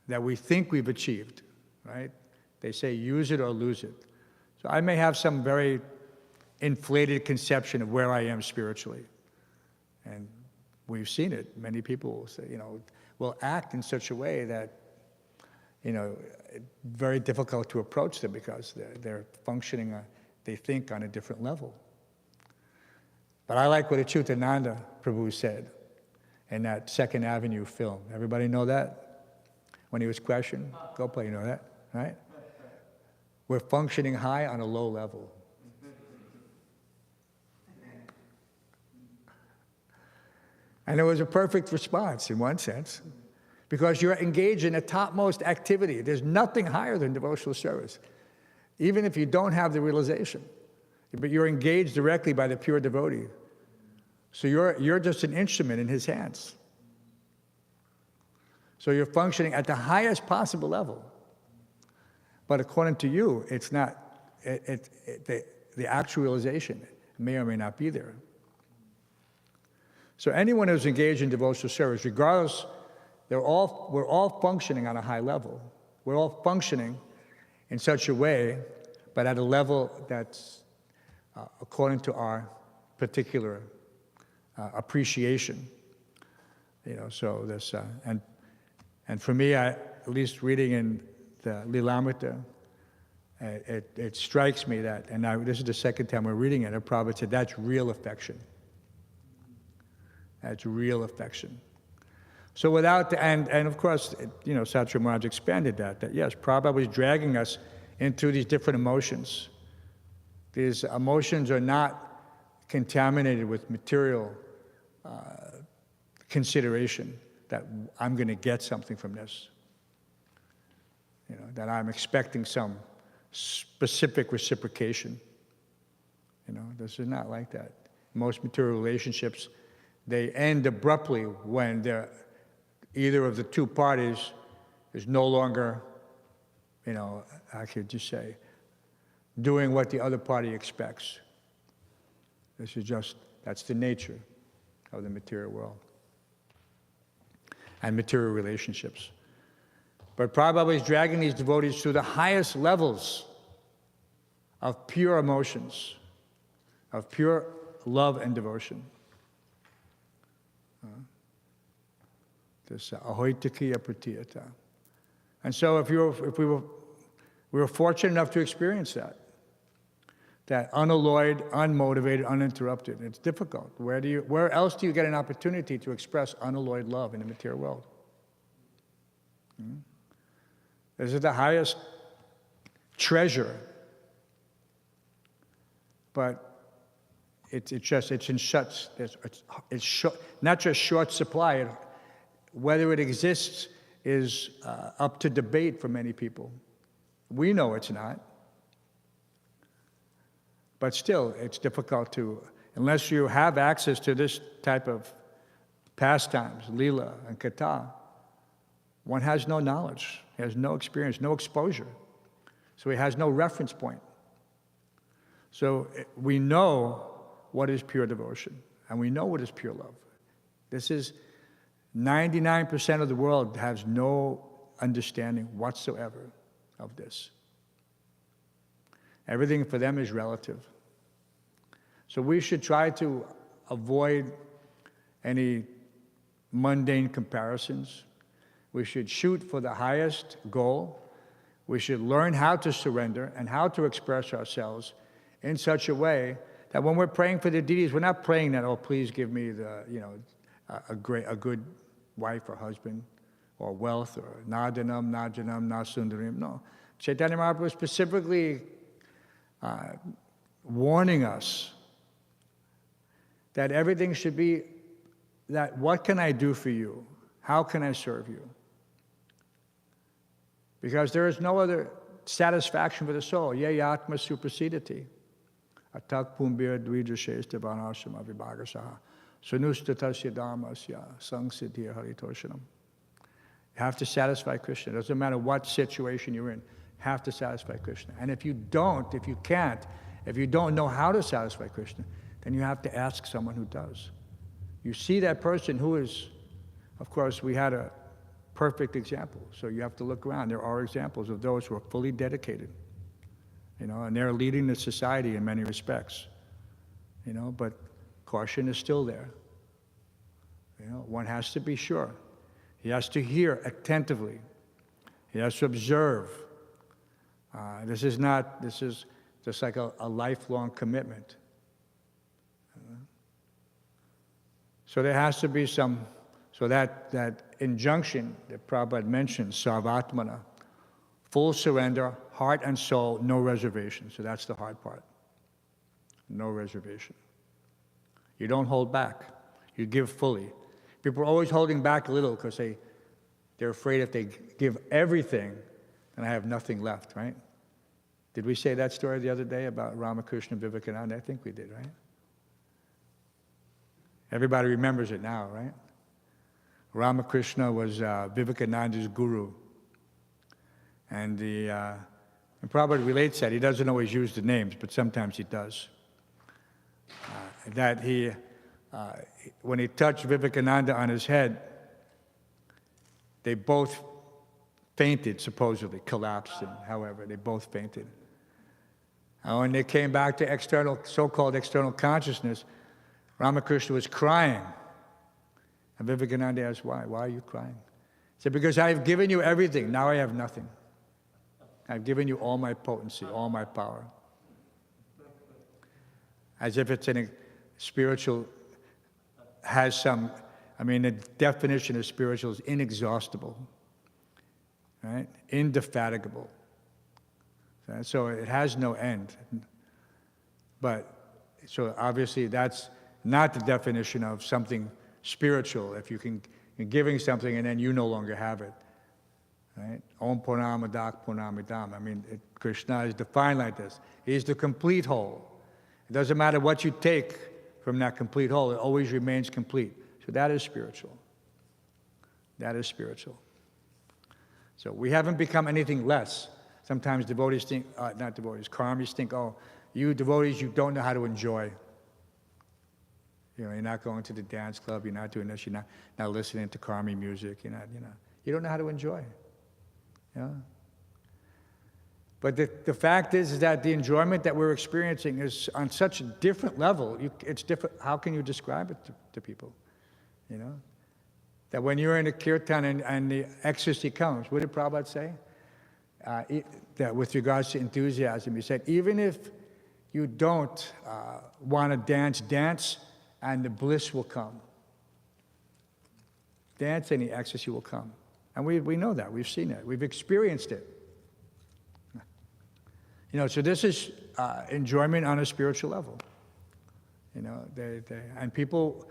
that we think we've achieved, right? They say use it or lose it. So I may have some very inflated conception of where I am spiritually. And we've seen it. Many people will say, will act in such a way that, very difficult to approach them because they're functioning, they think on a different level. But I like what Achyutananda Prabhu said in that Second Avenue film. Everybody know that? When he was questioned? Gopal, you know that, right? We're functioning high on a low level. And it was a perfect response in one sense, because you're engaged in a topmost activity. There's nothing higher than devotional service, even if you don't have the realization. But you're engaged directly by the pure devotee. So you're just an instrument in his hands. So you're functioning at the highest possible level. But according to you, it's not, the actualization may or may not be there. So anyone who's engaged in devotional service, regardless, we're all functioning on a high level. We're all functioning in such a way, but at a level that's according to our particular appreciation. So this, and for me, at least reading in the Lilamrita, it strikes me that, and this is the second time we're reading it, Prabhupada said, that's real affection. That's real affection. So without, and of course, Satya Maharaj expanded that yes, Prabhupada was dragging us into these different emotions. These emotions are not contaminated with material consideration that I'm going to get something from this. That I'm expecting some specific reciprocation. This is not like that. Most material relationships, they end abruptly when either of the two parties is no longer, how could you say, doing what the other party expects. That's the nature of the material world and material relationships. But Prabhupada is dragging these devotees to the highest levels of pure emotions, of pure love and devotion. This ahoitikiya pratiyata. And so if we were fortunate enough to experience that unalloyed, unmotivated, uninterrupted, it's difficult. Where else do you get an opportunity to express unalloyed love in the material world? This is the highest treasure, but it's not just short supply. Whether it exists is up to debate for many people. We know it's not. But still, it's difficult unless you have access to this type of pastimes, lila and katha, one has no knowledge, he has no experience, no exposure. So he has no reference point. So we know what is pure devotion, and we know what is pure love. This is 99% of the world has no understanding whatsoever of this. Everything for them is relative. So we should try to avoid any mundane comparisons. We should shoot for the highest goal. We should learn how to surrender and how to express ourselves in such a way that when we're praying for the deities, we're not praying that, oh, please give me a good wife or husband, or wealth, or nadanam, nasundarim. No. Chaitanya Mahaprabhu was specifically warning us that everything should be that, what can I do for you? How can I serve you? Because there is no other satisfaction for the soul. Ye yatma suprasidati. Atak pumbir dvijashesta vanashama vibhagasaha. Sanustatasya dharmasya sangsiddhya haritoshanam. You have to satisfy Krishna. It doesn't matter what situation you're in. You have to satisfy Krishna. And if you don't know how to satisfy Krishna, then you have to ask someone who does. You see that person who is, of course, we had a perfect example. So you have to look around. There are examples of those who are fully dedicated, and they're leading the society in many respects, but caution is still there. One has to be sure. He has to hear attentively. He has to observe. This is just like a lifelong commitment. So there has to be so that injunction that Prabhupada mentioned, sarvatmana, full surrender, heart and soul, no reservation. So that's the hard part. No reservation. You don't hold back. You give fully. People are always holding back a little because they're afraid if they give everything, then I have nothing left, right? Did we say that story the other day about Ramakrishna Vivekananda? I think we did, right? Everybody remembers it now, right? Ramakrishna was Vivekananda's guru. And Prabhupada relates that. He doesn't always use the names, but sometimes he does. That he, when he touched Vivekananda on his head, they both fainted, supposedly, collapsed, and however, they both fainted. And when they came back to so-called external consciousness, Ramakrishna was crying. And Vivekananda asked, why? Why are you crying? He said, because I've given you everything, now I have nothing. I've given you all my potency, all my power. As if it's a spiritual, has some, the definition of spiritual is inexhaustible, right? Indefatigable. So it has no end. But, so obviously that's not the definition of something spiritual, if you're giving something and then you no longer have it. Right? Om Purnamadak Purnamidam. Krishna is defined like this. He's the complete whole. It doesn't matter what you take from that complete whole, it always remains complete. So that is spiritual. That is spiritual. So we haven't become anything less. Sometimes devotees think, not devotees, karmis think, oh, you devotees, you don't know how to enjoy. You're not going to the dance club, you're not doing this, you're not listening to karmi music, you don't know how to enjoy. But the fact is that the enjoyment that we're experiencing is on such a different level. It's different. How can you describe it to people? That when you're in a kirtan and the ecstasy comes, what did Prabhupada say? That with regards to enthusiasm, he said, even if you don't want to dance, and the bliss will come. Dance and the ecstasy will come. And we know that. We've seen it. We've experienced it. So this is enjoyment on a spiritual level. And people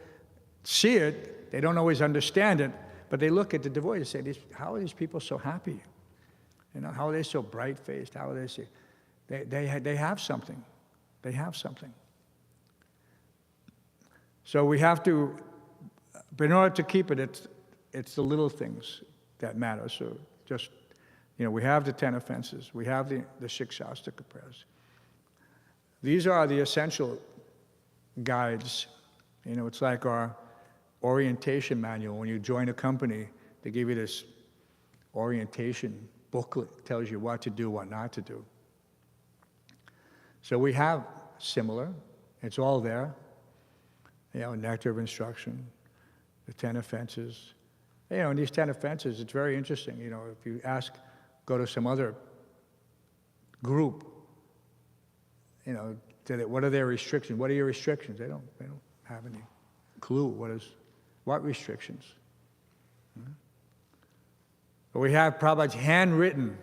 see it. They don't always understand it, but they look at the devotees and say, how are these people so happy? How are they so bright-faced? How are they so... They have something. They have something. So we have to, but in order to keep it, it's the little things that matter. So just, we have the 10 offenses. We have the Shikshastika prayers. These are the essential guides. It's like our orientation manual. When you join a company, they give you this orientation booklet. Tells you what to do, what not to do. So we have similar. It's all there. Nectar of instruction, the 10 offenses. And these 10 offenses, it's very interesting. If you go to some other group, what are their restrictions? What are your restrictions? They don't have any clue what restrictions. But we have Prabhupada's handwritten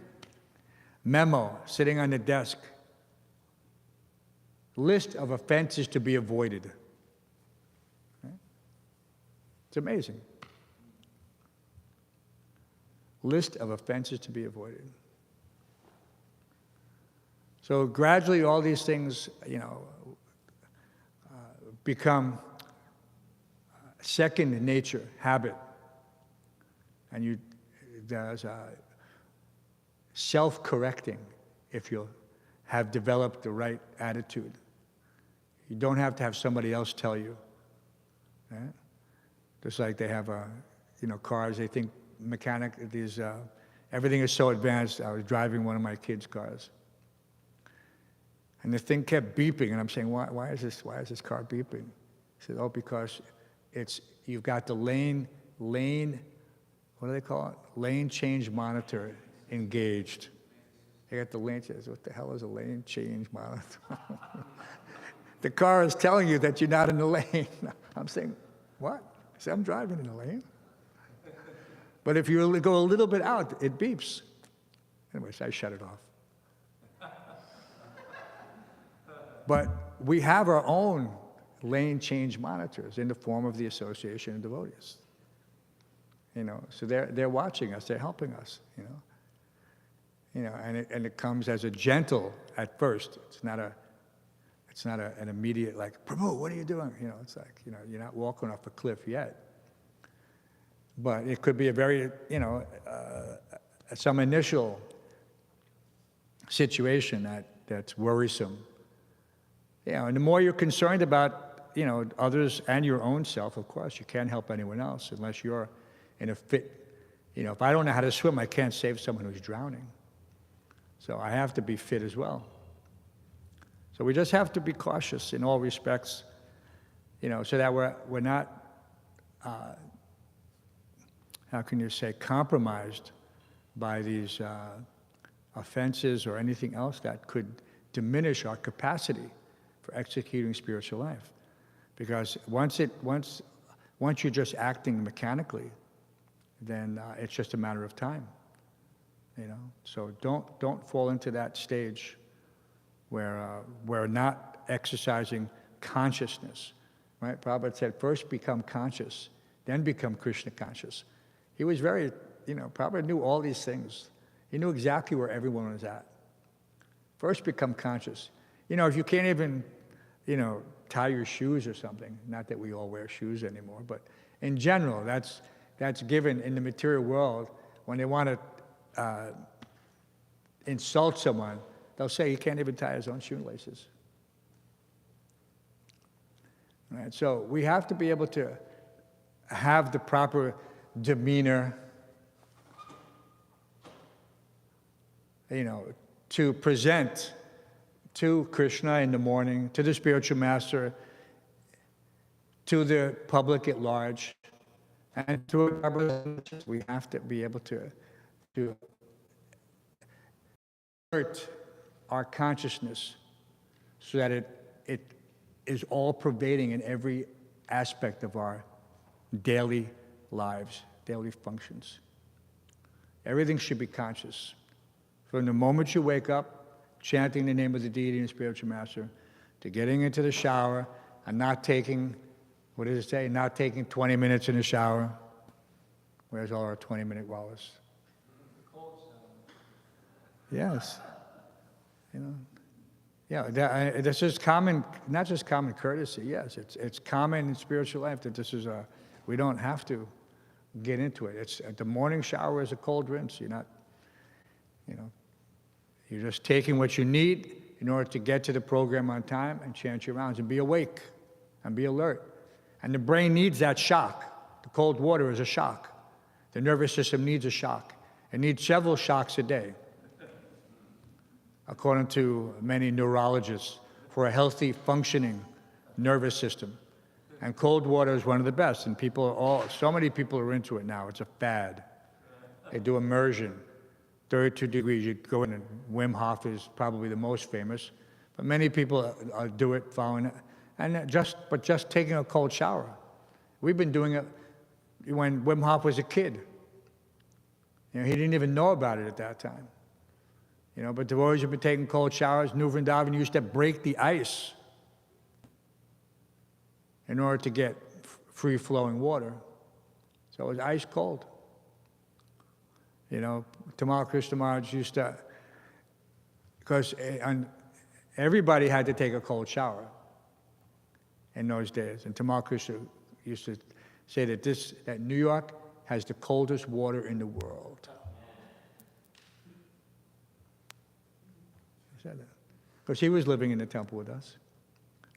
memo sitting on the desk. List of offenses to be avoided. It's amazing. List of offenses to be avoided. So gradually all these things, become second nature, habit. And there's self-correcting if you have developed the right attitude. You don't have to have somebody else tell you. Right? Just like they have, cars, they think everything is so advanced. I was driving one of my kids' cars. And the thing kept beeping, and I'm saying, why is this car beeping? He said, because you've got the lane, what do they call it? Lane change monitor engaged. They got the lane change. What the hell is a lane change monitor? The car is telling you that you're not in the lane. I'm saying, what? I said, I'm driving in the lane. But if you go a little bit out, it beeps. Anyways, I shut it off. But we have our own lane change monitors in the form of the Association of Devotees. So they're watching us, they're helping us, and it comes as a gentle at first. It's not an immediate like, Prabhu, what are you doing? It's like, you're not walking off a cliff yet. But it could be a very, some initial situation that's worrisome. And the more you're concerned about, others and your own self, of course, you can't help anyone else unless you're in a fit. If I don't know how to swim, I can't save someone who's drowning. So I have to be fit as well. So we just have to be cautious in all respects, so that we're not, how can you say, compromised by these offenses or anything else that could diminish our capacity for executing spiritual life. Because once you're just acting mechanically, then it's just a matter of time. So don't fall into that stage where we're not exercising consciousness. Right? Prabhupada said, first become conscious, then become Krishna conscious. He was very, Prabhupada knew all these things. He knew exactly where everyone was at. First become conscious. If you can't even, tie your shoes or something, not that we all wear shoes anymore, but in general, that's given in the material world. When they want to insult someone, they'll say he can't even tie his own shoelaces. Right? So we have to be able to have the proper demeanor, to present to Krishna in the morning, to the spiritual master, to the public at large, and to our brothers and sisters. We have to be able to alert our consciousness so that it is all pervading in every aspect of our daily lives, daily functions. Everything should be conscious. From the moment you wake up, chanting the name of the deity and the spiritual master, to getting into the shower and not taking, what does it say? Not taking 20 minutes in the shower. Where's all our 20-minute wallahs? Yes. This is common, not just common courtesy. Yes, it's common in spiritual life that this is we don't have to get into it. The morning shower is a cold rinse. You're not, you're just taking what you need in order to get to the program on time and chant your rounds and be awake and be alert. And the brain needs that shock. The cold water is a shock. The nervous system needs a shock. It needs several shocks a day, according to many neurologists, for a healthy, functioning nervous system. And cold water is one of the best, and so many people are into it now. It's a fad. They do immersion, 32 degrees. You go in, and Wim Hof is probably the most famous, but many people do it following it. And just taking a cold shower. We've been doing it when Wim Hof was a kid. He didn't even know about it at that time. But devotees have been taking cold showers. New Vrindavan used to break the ice in order to get free-flowing water. So it was ice cold. Tamal Krishna Maharaj used to, because everybody had to take a cold shower in those days. And Tamal Krishna used to say that New York has the coldest water in the world. He said that. Because he was living in the temple with us.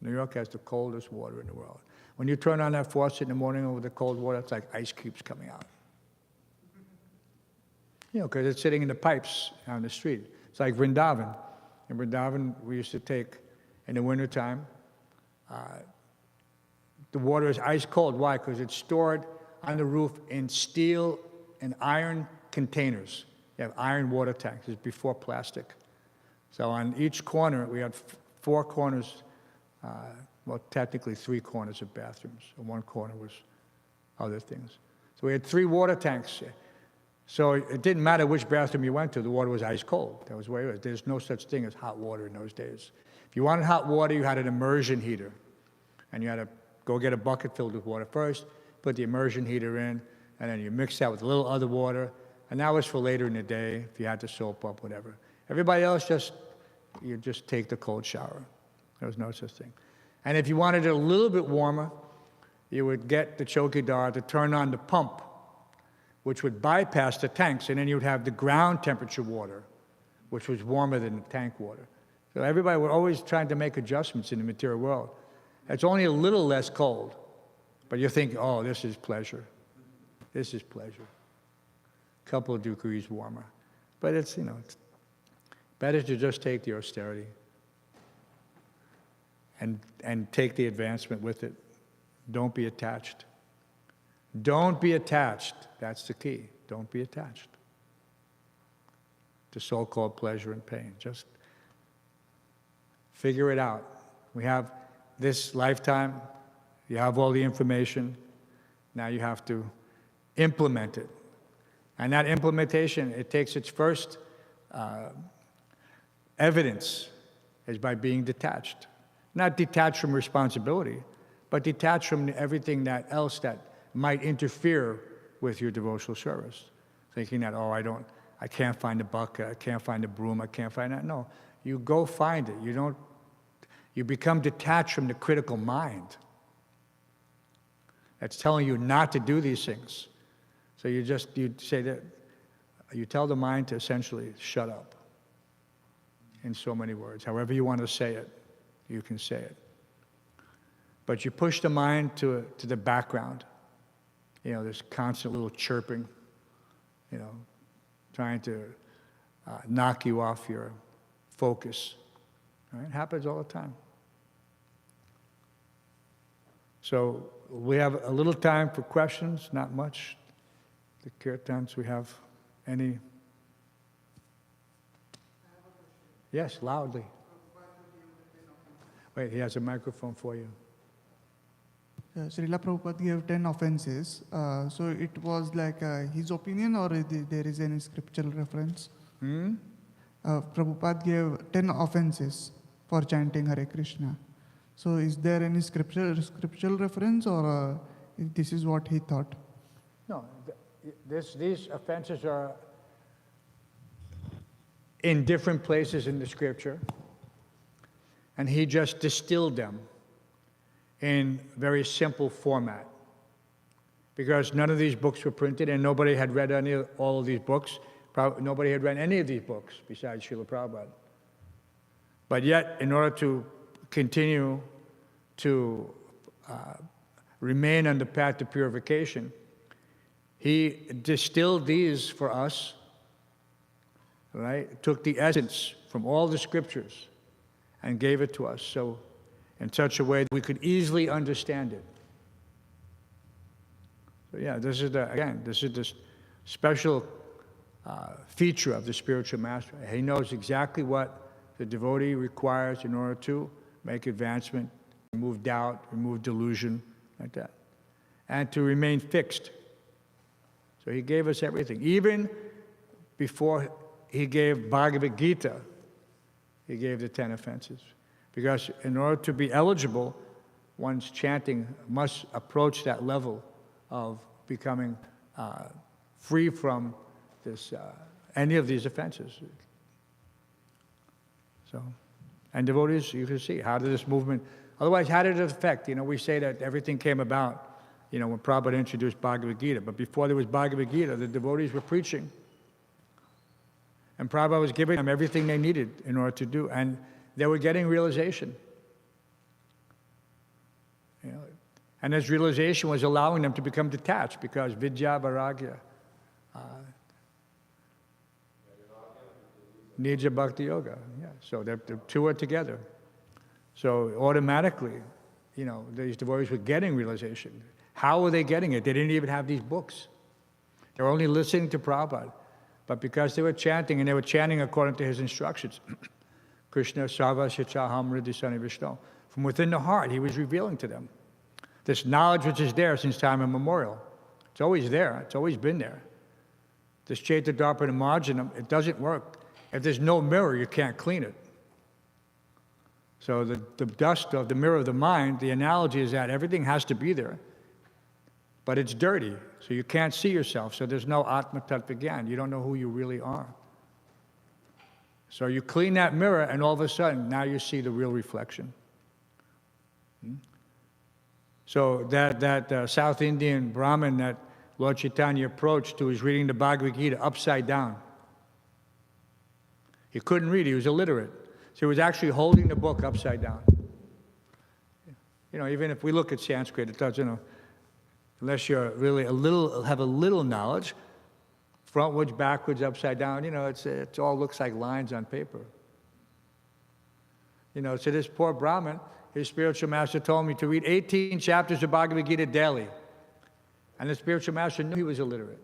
New York has the coldest water in the world. When you turn on that faucet in the morning over the cold water, it's like ice cubes coming out. Because it's sitting in the pipes on the street. It's like Vrindavan. In Vrindavan, we used to take, in the wintertime, the water is ice cold. Why? Because it's stored on the roof in steel and iron containers. You have iron water tanks. It's before plastic. So on each corner, we had 4 corners, technically 3 corners of bathrooms. And 1 corner was other things. So we had 3 water tanks. So it didn't matter which bathroom you went to, the water was ice cold. That was where it was. There's no such thing as hot water in those days. If you wanted hot water, you had an immersion heater. And you had to go get a bucket filled with water first, put the immersion heater in, and then you mix that with a little other water. And that was for later in the day, if you had to soap up, whatever. Everybody else, you just take the cold shower. There was no such thing. And if you wanted it a little bit warmer, you would get the chowkidar to turn on the pump which would bypass the tanks, and then you'd have the ground temperature water, which was warmer than the tank water. So everybody were always trying to make adjustments in the material world. It's only a little less cold, but you think, oh, this is pleasure. This is pleasure. A couple of degrees warmer. But it's, it's better to just take the austerity and take the advancement with it. Don't be attached. Don't be attached. That's the key. Don't be attached to so-called pleasure and pain. Just figure it out. We have this lifetime. You have all the information. Now you have to implement it. And that implementation, it takes its first evidence is by being detached. Not detached from responsibility, but detached from everything else that might interfere with your devotional service. Thinking that, oh, I can't find a bucket, I can't find a broom, I can't find that. No, you go find it. You become detached from the critical mind that's telling you not to do these things. So you say that, you tell the mind to essentially shut up in so many words. However you want to say it, you can say it. But you push the mind to the background. This constant little chirping, trying to knock you off your focus. Right? It happens all the time. So we have a little time for questions, not much. The kirtans, we have any? Yes, loudly. Wait, he has a microphone for you. Srila Prabhupada gave 10 offenses. So it was like his opinion, or there is any scriptural reference? Prabhupada gave 10 offenses for chanting Hare Krishna. So is there any scriptural reference, or this is what he thought? No, these offenses are in different places in the scripture, and he just distilled them in very simple format. Because none of these books were printed, and nobody had read all of these books. Nobody had read any of these books besides Srila Prabhupada. But yet, in order to continue to remain on the path to purification, he distilled these for us, right? Took the essence from all the scriptures and gave it to us. So in such a way that we could easily understand it. So yeah, this is the special feature of the spiritual master. He knows exactly what the devotee requires in order to make advancement, remove doubt, remove delusion, like that, and to remain fixed. So he gave us everything. Even before he gave Bhagavad Gita, he gave the 10 offenses. Because in order to be eligible, one's chanting must approach that level of becoming free from any of these offenses. So, and devotees, you can see, how did this movement, otherwise how did it affect? We say that everything came about, when Prabhupada introduced Bhagavad Gita, but before there was Bhagavad Gita, the devotees were preaching. And Prabhupada was giving them everything they needed in order to do, and they were getting realization. And this realization was allowing them to become detached, because vidya, vairagya, nija bhakti yoga. Yeah. So the two are together. So automatically, these devotees were getting realization. How were they getting it? They didn't even have these books. They were only listening to Prabhupada. But because they were chanting, and they were chanting according to his instructions, Krishna Sarva Shichaham Hridisani Vishnu. From within the heart, he was revealing to them this knowledge which is there since time immemorial. It's always there. It's always been there. This Chaita Darpana Marjanam, it doesn't work. If there's no mirror, you can't clean it. So the dust of the mirror of the mind, the analogy is that everything has to be there, but it's dirty, so you can't see yourself. So there's no Atma Tattva Gyan. You don't know who you really are. So you clean that mirror, and all of a sudden, now you see the real reflection. So that South Indian Brahmin that Lord Chaitanya approached who was reading the Bhagavad Gita upside down. He couldn't read, he was illiterate. So he was actually holding the book upside down. Even if we look at Sanskrit, it doesn't, unless you're really have a little knowledge, frontwards, backwards, upside down, it all looks like lines on paper. So this poor Brahmin, his spiritual master told me to read 18 chapters of Bhagavad Gita daily. And the spiritual master knew he was illiterate.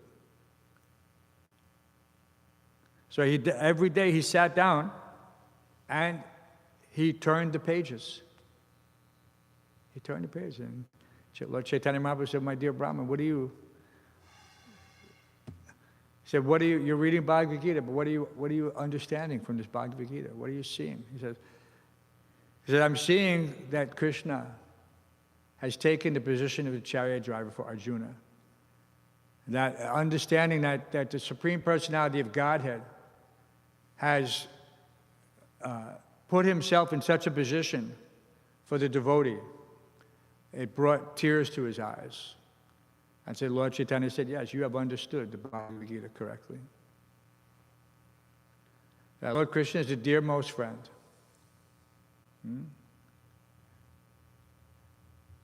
So every day he sat down and he turned the pages. He turned the pages. And Lord Chaitanya Mahaprabhu said, my dear Brahmin, he said, you're reading Bhagavad Gita, but what are you understanding from this Bhagavad Gita? What are you seeing? He said, I'm seeing that Krishna has taken the position of the chariot driver for Arjuna. That understanding that the Supreme Personality of Godhead has put himself in such a position for the devotee, it brought tears to his eyes. And said, Lord Chaitanya said, yes, you have understood the Bhagavad Gita correctly. That Lord Krishna is the dearmost friend.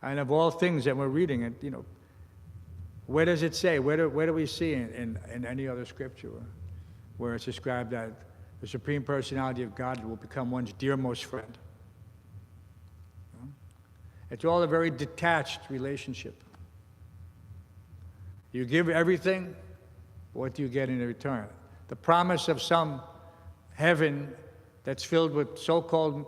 And of all things that we're reading, where does it say? Where do we see in any other scripture where it's described that the Supreme Personality of God will become one's dearmost friend? It's all a very detached relationship. You give everything, what do you get in return? The promise of some heaven that's filled with so-called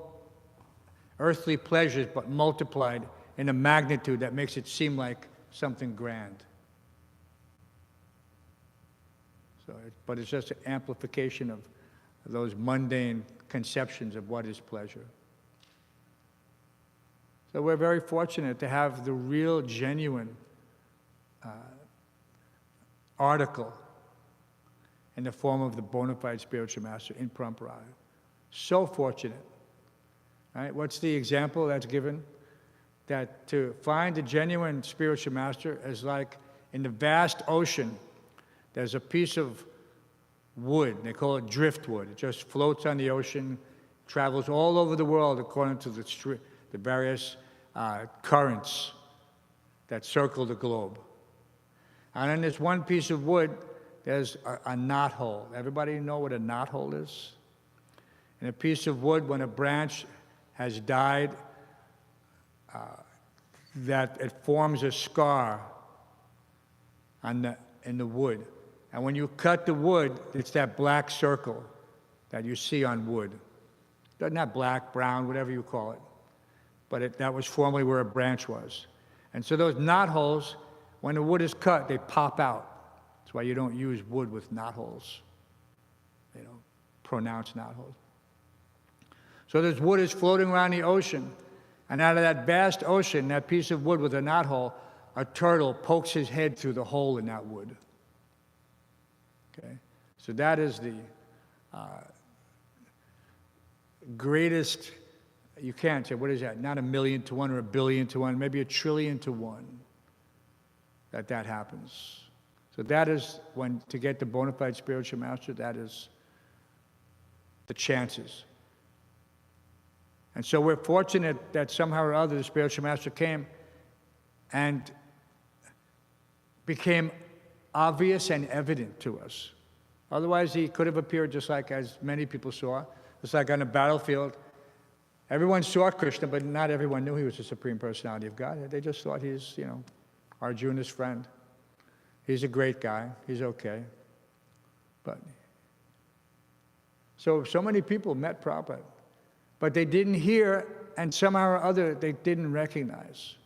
earthly pleasures, but multiplied in a magnitude that makes it seem like something grand. But it's just an amplification of those mundane conceptions of what is pleasure. So we're very fortunate to have the real, genuine article in the form of the bona fide spiritual master in Parampara. So fortunate. Right? What's the example that's given? That to find a genuine spiritual master is like in the vast ocean, there's a piece of wood, they call it driftwood. It just floats on the ocean, travels all over the world according to the various currents that circle the globe. And in this one piece of wood, there's a knothole. Everybody know what a knothole is? In a piece of wood, when a branch has died, that it forms a scar in the wood. And when you cut the wood, it's that black circle that you see on wood. Doesn't have black, brown, whatever you call it. But that was formerly where a branch was. And so those knotholes, when the wood is cut, they pop out. That's why you don't use wood with knotholes. They don't pronounce knotholes. So this wood is floating around the ocean. And out of that vast ocean, that piece of wood with a knothole, a turtle pokes his head through the hole in that wood. Okay? So that is the greatest, you can't say, what is that? Not 1,000,000 to 1 or 1,000,000,000 to 1, maybe 1,000,000,000,000 to 1 that happens. So that is when, to get the bona fide spiritual master, that is the chances. And so we're fortunate that somehow or other the spiritual master came and became obvious and evident to us. Otherwise, he could have appeared just like as many people saw, just like on a battlefield. Everyone saw Krishna, but not everyone knew he was the Supreme Personality of God. They just thought he's, Arjuna's friend. He's a great guy. He's okay. But so many people met Prabhupada, but they didn't hear, and somehow or other they didn't recognize.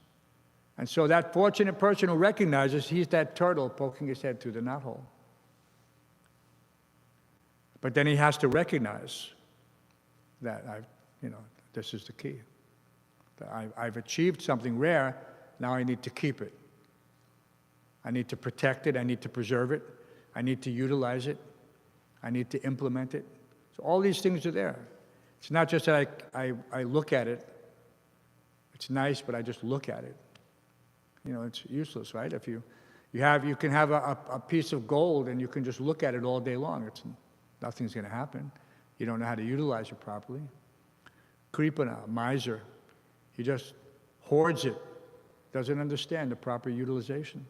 And so that fortunate person who recognizes, he's that turtle poking his head through the knothole. But then he has to recognize that this is the key. That I've achieved something rare, now I need to keep it. I need to protect it, I need to preserve it, I need to utilize it, I need to implement it. So all these things are there. It's not just that I look at it, it's nice, but I just look at it. It's useless, right? If You can have a piece of gold and you can just look at it all day long. Nothing's going to happen. You don't know how to utilize it properly. Kripana, miser, he just hoards it, doesn't understand the proper utilization.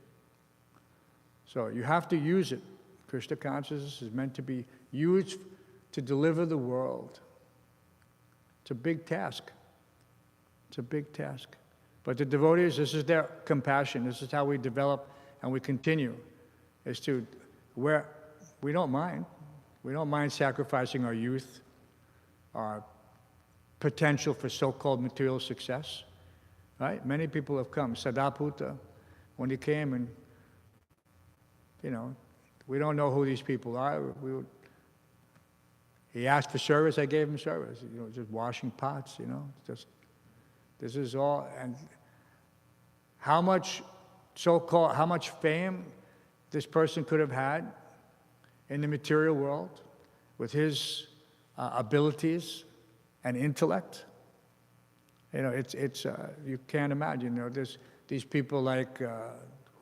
So you have to use it. Krishna consciousness is meant to be used to deliver the world. It's a big task. It's a big task. But the devotees, this is their compassion. This is how we develop and we continue, is to where we don't mind. We don't mind sacrificing our youth, our potential for so-called material success. Right? Many people have come. Sadaputa, when he came, and we don't know who these people are. He asked for service, I gave him service. Just washing pots, this is all. And how much fame this person could have had in the material world with his abilities and intellect. You can't imagine. There's these people like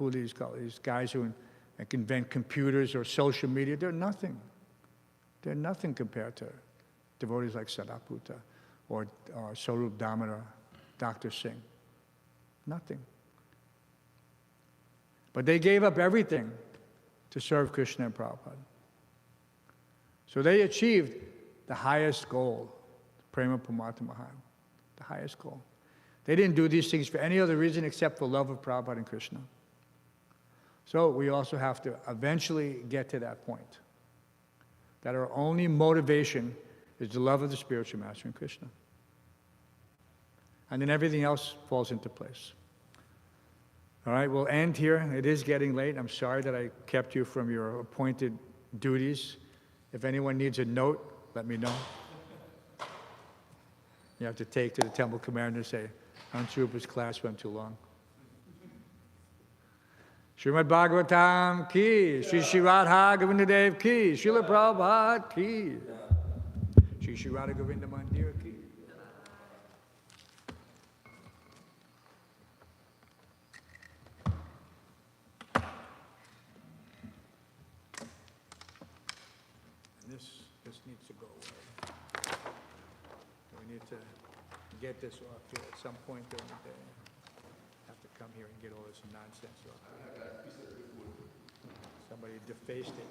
these guys who invent computers or social media. They're nothing. They're nothing compared to devotees like Sadaputa or Sarup Damodar, Dr. Singh. Nothing. But they gave up everything to serve Krishna and Prabhupada. So they achieved the highest goal, Prema Pramata Mahan, the highest goal. They didn't do these things for any other reason except for love of Prabhupada and Krishna. So we also have to eventually get to that point, that our only motivation is the love of the spiritual master and Krishna. And then everything else falls into place. All right, we'll end here. It is getting late. I'm sorry that I kept you from your appointed duties. If anyone needs a note, let me know. You have to take to the temple commander and say, Hamsarupa's class went too long. Śrimad Bhāgavatam ki, Shri Radha Govindadev ki, Srila Prabhupada ki, Shri Radha Govinda Mandir ki. This needs to go away. We need to get this off here at some point during the day. Have to come here and get all this nonsense off. Somebody defaced it.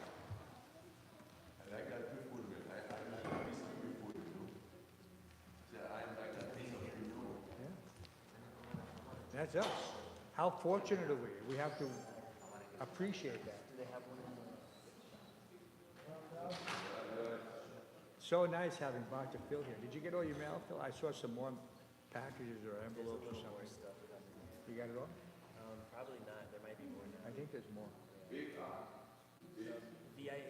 And I got a good food. I got a piece of good food. Yeah. That's us. How fortunate are we? We have to appreciate that. So nice having Dr. Phil here. Did you get all your mail, Phil? I saw some more packages or envelopes or something. You got it all? Probably not. There might be more now. I think there's more. VIA